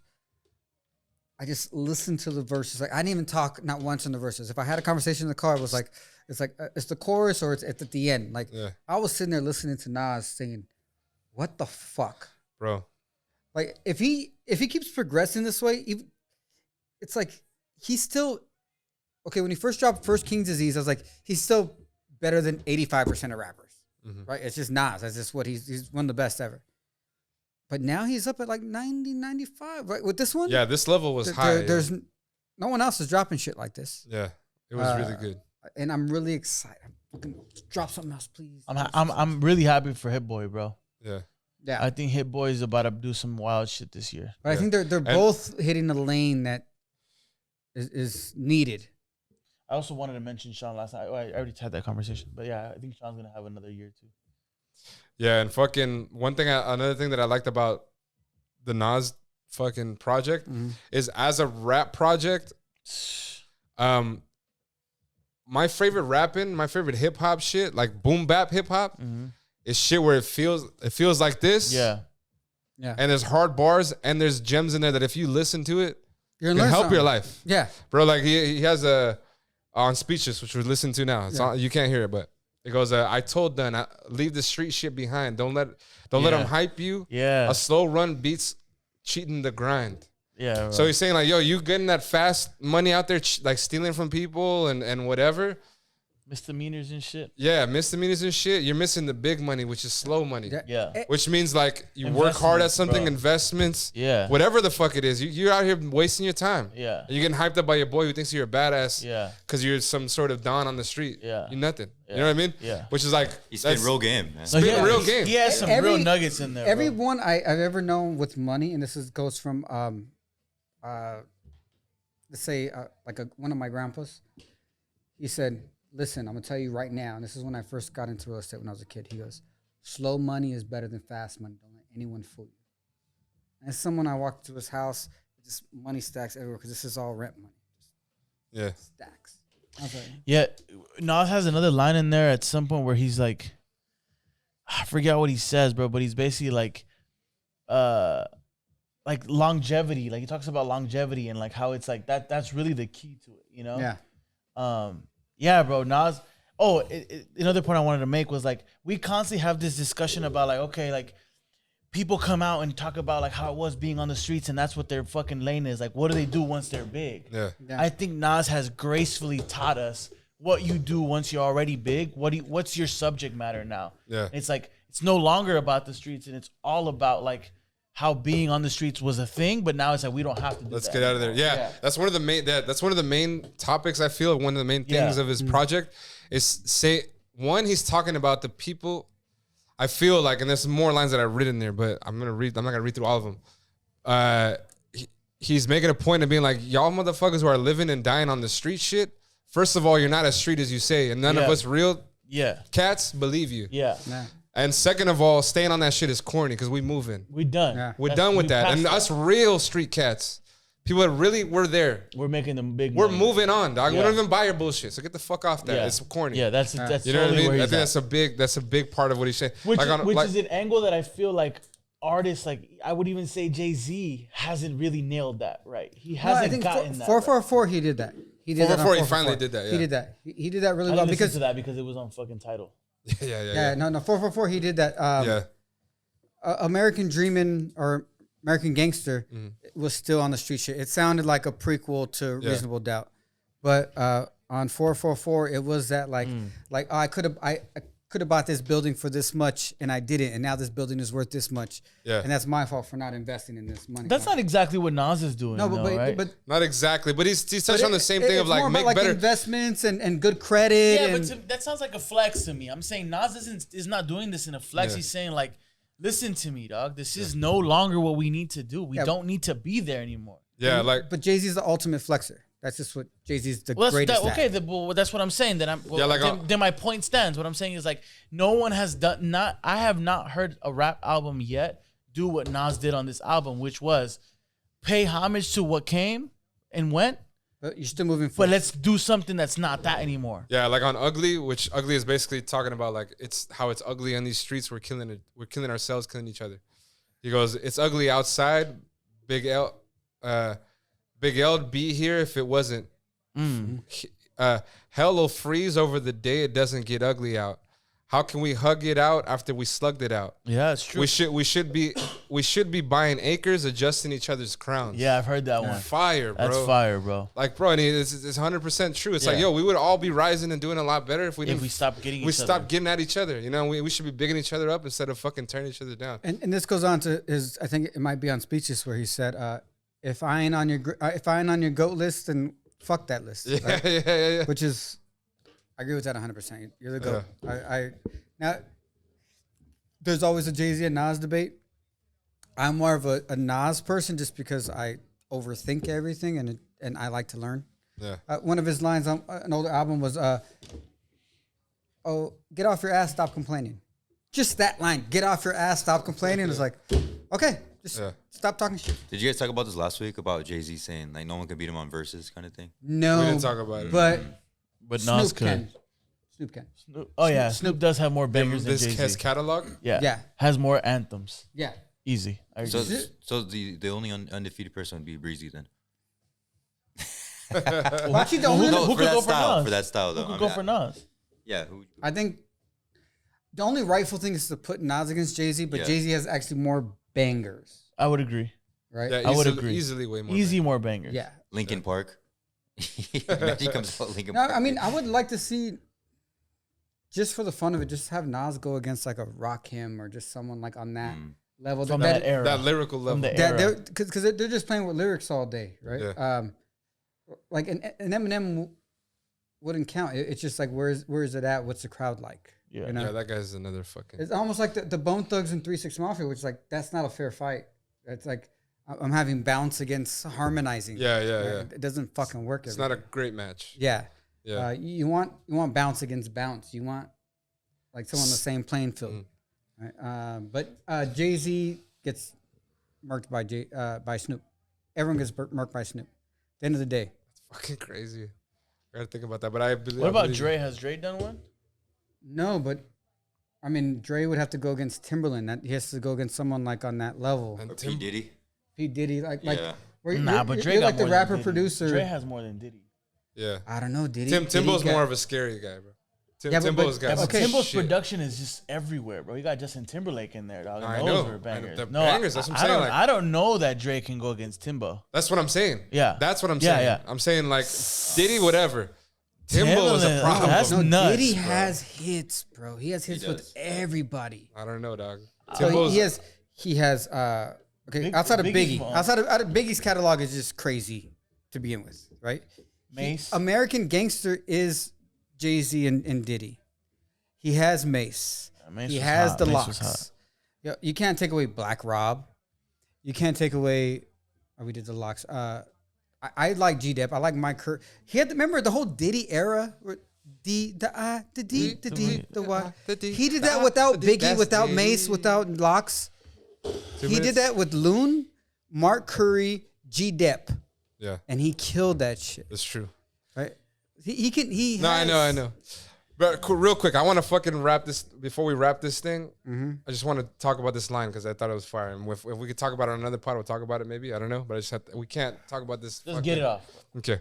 I just listened to the verses. Like I didn't even talk not once in the verses. If I had a conversation in the car, it was like it's the chorus or it's at the end. Like Yeah. I was sitting there listening to Nas singing, "What the fuck?" Bro. Like if he keeps progressing this way, it's like he's still okay. When he first dropped First King's Disease, I was like, he's still better than 85% of rappers, right? It's just Nas. That's just what he's one of the best ever. But now he's up at like 90, 95, right? With this one, Yeah, this level was high. there's no one else is dropping shit like this, Yeah. It was really good. and I'm really excited. Drop something else, please. I'm really happy for Hit Boy, bro. Yeah. Yeah, I think Hit Boy is about to do some wild shit this year. but I think they're both hitting the lane that is needed. I also wanted to mention Sean last night. I already had that conversation, but yeah, I think Sean's gonna have another year too. Yeah, and fucking another thing that I liked about the Nas fucking project is as a rap project, my favorite rapping, my favorite hip hop shit, like boom bap hip hop, is shit where it feels like this. Yeah, And there's hard bars and there's gems in there that if you listen to it, You're can gonna learn help your something. life. Yeah, Bro, like he has a on Speechless, which we're listening to now. It's on, you can't hear it, but it goes, I told Dunn, leave the street shit behind. Don't let them hype you. yeah, A slow run beats cheating the grind. yeah. Bro. So he's saying like, yo, you getting that fast money out there, like stealing from people and whatever. misdemeanors and shit. Yeah, misdemeanors and shit. You're missing the big money, which is slow money. Yeah, Which means like you work hard at Investments, something, bro. investments, Yeah. whatever the fuck it is. You're out here wasting your time. Yeah. And you're getting hyped up by your boy who thinks you're a badass. Yeah. Because you're some sort of don on the street. Yeah. You're nothing. You know what I mean? Yeah. Which is like He's been real game, man. So Spit real game. He has some real nuggets in there. bro. everyone I've ever known with money, and this goes from let's say one of my grandpas. He said, "Listen, I'm gonna tell you right now." And this is when I first got into real estate when I was a kid. He goes, "Slow money is better than fast money. Don't let anyone fool you." And someone I walked to his house, just money stacks everywhere because this is all rent money, Yeah. stacks. Yeah, Nas has another line in there at some point where he's like, I forget what he says, bro, but he's basically like longevity. Like he talks about longevity and like how it's like that's really the key to it, you know? Yeah. Yeah, bro, Nas. Oh, another point I wanted to make was like we constantly have this discussion about like, okay, like people come out and talk about like how it was being on the streets and that's what their fucking lane is. Like, what do they do once they're big? Yeah. I think Nas has gracefully taught us what you do once you're already big. What's your subject matter now? Yeah. It's like it's no longer about the streets and it's all about like how being on the streets was a thing, but now it's like we don't have to do Let's that get out of there. anymore. Yeah. That's one of the main that's one of the main topics I feel. One of the main things of his project is he's talking about the people. I feel like, and there's more lines that I've written there, but I'm not gonna read through all of them. He's making a point of being like, y'all motherfuckers who are living and dying on the street shit. First of all, you're not as street as you say, and none of us real cats believe you. Yeah. And second of all, staying on that shit is corny because we moving. We done. Yeah. We're done with that. And passed us real street cats, people that really were there. We're making them big. We're money. moving on, dog. We Yeah. don't even buy your bullshit. So get the fuck off that. Yeah. It's corny. Yeah, that's You know totally what I mean? where I he's think at. that's a big part of what he's saying. Which Like is an angle that I feel like artists, like I would even say Jay-Z hasn't really nailed that right. He No, hasn't I think gotten that. 444 he did that. He did that. 444, he 444. finally did that, yeah. He did that. He did that really I well didn't listen because to that because it was on fucking title. yeah, no, 444 he did that. Yeah. American Dreamin' or American Gangster Mm-hmm. was still on the street shit. It sounded like a prequel to Reasonable Doubt, but on 444 it was that like oh, I could have bought this building for this much and I didn't, and now this building is worth this much. Yeah. And that's my fault for not investing in this money. That's not exactly what Nas is doing. no, though, right? but Not exactly, but he's touched on the same thing it's of like more make about, better. investments and good credit. yeah, and, but that sounds like a flex to me. I'm saying Nas is not doing this in a flex. Yeah. He's saying like, listen to me, dog. This is no longer what we need to do. We don't need to be there anymore. Yeah, like but Jay-Z's the ultimate flexer. That's just what Jay-Z's the Well, greatest at. okay. Well, that's what I'm saying. Then my point stands. What I'm saying is like no one has done. I have not heard a rap album yet do what Nas did on this album, which was pay homage to what came and went, But you're still moving but forward. let's do something that's not that anymore. yeah, like on Ugly, which Ugly is basically talking about like it's how it's ugly on these streets. We're killing it. We're killing ourselves, killing each other. He goes, it's ugly outside. Big L'd be here if it wasn't. Hell will freeze over the day it doesn't get ugly out. How can we hug it out after we slugged it out? Yeah, it's true. We should be buying acres, adjusting each other's crowns. Yeah, I've heard that one. Fire, bro. That's fire, bro. Like, bro, and it's 100% true. It's like, Yeah. yo, we would all be rising and doing a lot better if we didn't. If we stopped getting we each stopped other. getting at each other. You know, we should be bigging each other up instead of fucking tearing each other down. And this goes on to his. I think it might be on Speeches where he said, "If I ain't on your goat list, then fuck that list." Yeah, right? yeah. Which is, I agree with that 100%. You're the goat. I now. There's always a Jay-Z and Nas debate. I'm more of a Nas person just because I overthink everything and I like to learn. Yeah. One of his lines on an older album was, "Oh, get off your ass, stop complaining." Just that line, "Get off your ass, stop complaining." It's like, okay, just stop talking shit. Did you guys talk about this last week about Jay-Z saying like no one could beat him on Versuz kind of thing? No, We didn't talk about it. but But Nas Snoop could. can. Snoop can. Oh yeah, Snoop does have more bangers than This Jay-Z. his catalog. Yeah. Yeah. Has more anthems. Yeah. Easy. I agree. So the only undefeated person would be Breezy then. Actually, the only, Who for could that go for style, Nas? for that style though. Who could I go mean, for Nas? Yeah. I think the only rightful thing is to put Nas against Jay-Z, but Yeah. Jay-Z has actually more bangers, I would agree. right? Yeah, I would easily, agree. Easily way more. Easy more bangers. Yeah. Linkin Park. Imagine comes out Linkin No, Park. I mean, I would like to see, just for the fun of it, just have Nas go against like a Rakim or just someone like on that level. From that era. That lyrical level. From the That era. because they're just playing with lyrics all day, right? Yeah. Like an Eminem wouldn't count. It's just like where is it at? What's the crowd like? Yeah. You know? Yeah, that guy's another fucking. It's almost like the Bone Thugs and 3 6 Mafia, which is like that's not a fair fight. It's like I'm having bounce against harmonizing. Yeah, yeah, Right? yeah. It doesn't fucking work. It's not a great match. Yeah. Yeah. You want bounce against bounce. You want like someone on the same playing field. Right? But Jay-Z gets murked by Snoop. Everyone gets murked by Snoop. At the end of the day. Fucking crazy. I gotta think about that. But I believe. What about Dre? Has Dre done one? No, but I mean, Dre would have to go against Timberland. That he has to go against someone like on that level. And P Diddy. P Diddy, like where Nah, but Dre you're got like the more than rapper Diddy. producer. Dre has more than Diddy. Yeah. I don't know, Diddy. Timbo's Diddy more of a scary guy, bro. Yeah, but- Timbo's got Yeah, but Okay. Timbo's shit. production is just everywhere, bro. You got Justin Timberlake in there, dog. And I those know. were bangers. They're No, bangers, that's what I'm I saying, don't, like- I don't know that Dre can go against Timbo. That's what I'm saying. Yeah. That's what I'm Yeah, saying. yeah. I'm saying like Diddy, whatever. Timbo is a Timbaland, problem. that's No, nuts, Diddy bro. has hits, bro. He has hits with does. everybody. I don't know, dog. So Timbo's he has okay, Big- outside of Biggie's Biggie. mom. Outside of Biggie's catalog is just crazy to begin with, right? Mace. American Gangster is Jay-Z and Diddy. He has Mace. Mace He was has hot. the Mace was Locks. Yeah, you can't take away Black Rob. You can't take away. Oh, we did the Locks. I like G-Dep. I like Mike Kerr. He had remember the whole Diddy era. Where D the I the D the D the Y. He did that without Biggie, without Mace, without Locks. He did that with Loon, Mark Curry, G-Dep, Yeah, and he killed that shit. that's true. Right? He can. He. No, has, I know. But real quick, I want to fucking wrap this before we wrap this thing. I just want to talk about this line because I thought it was fire. And if we could talk about it on another pod, we'll talk about it maybe. I don't know, but I just have we can't talk about this. Just get it off. Okay.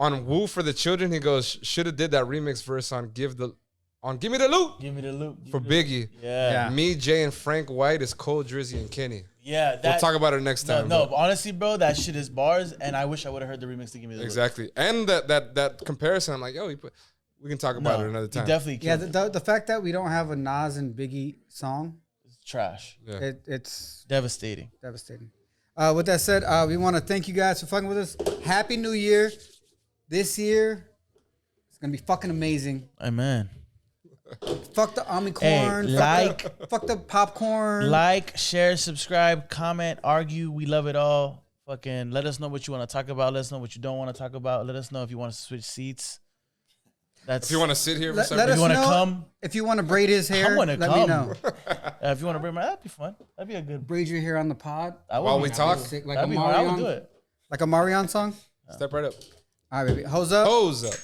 On Woo for the Children, he goes, should have did that remix verse on Give Me the Loot Give me the loop. for Biggie. Yeah. Me, Jay, and Frank White is Cole, Drizzy, and Kenny. Yeah. That, We'll talk about it next time. No, but- but honestly, bro, that shit is bars, and I wish I would have heard the remix to Give me the loop. Exactly. And that comparison, I'm like, yo, we can talk about it another he time. definitely Yeah, killed the fact that we don't have a Nas and Biggie song, It's trash. Yeah. it's Devastating. devastating. With that said, we want to thank you guys for fucking with us. Happy New Year. This year, it's going to be fucking amazing. Amen. Fuck the Omnicorn. Hey, fuck the popcorn. Like, share, subscribe, comment, argue. We love it all. Fucking let us know what you want to talk about. Let us know what you don't want to talk about. Let us know if you want to switch seats. That's If you want to sit here for some let you us wanna know come? if you want to braid his hair. I want to let come. me know. If you want to bring my, that'd be fun. That'd be a good. Braid your hair on the pod, I would While be- we talk, sick, like that'd a be hard. I would Marion, do it. like a Marion song. step right up. All right, baby. Hose up. Hose up.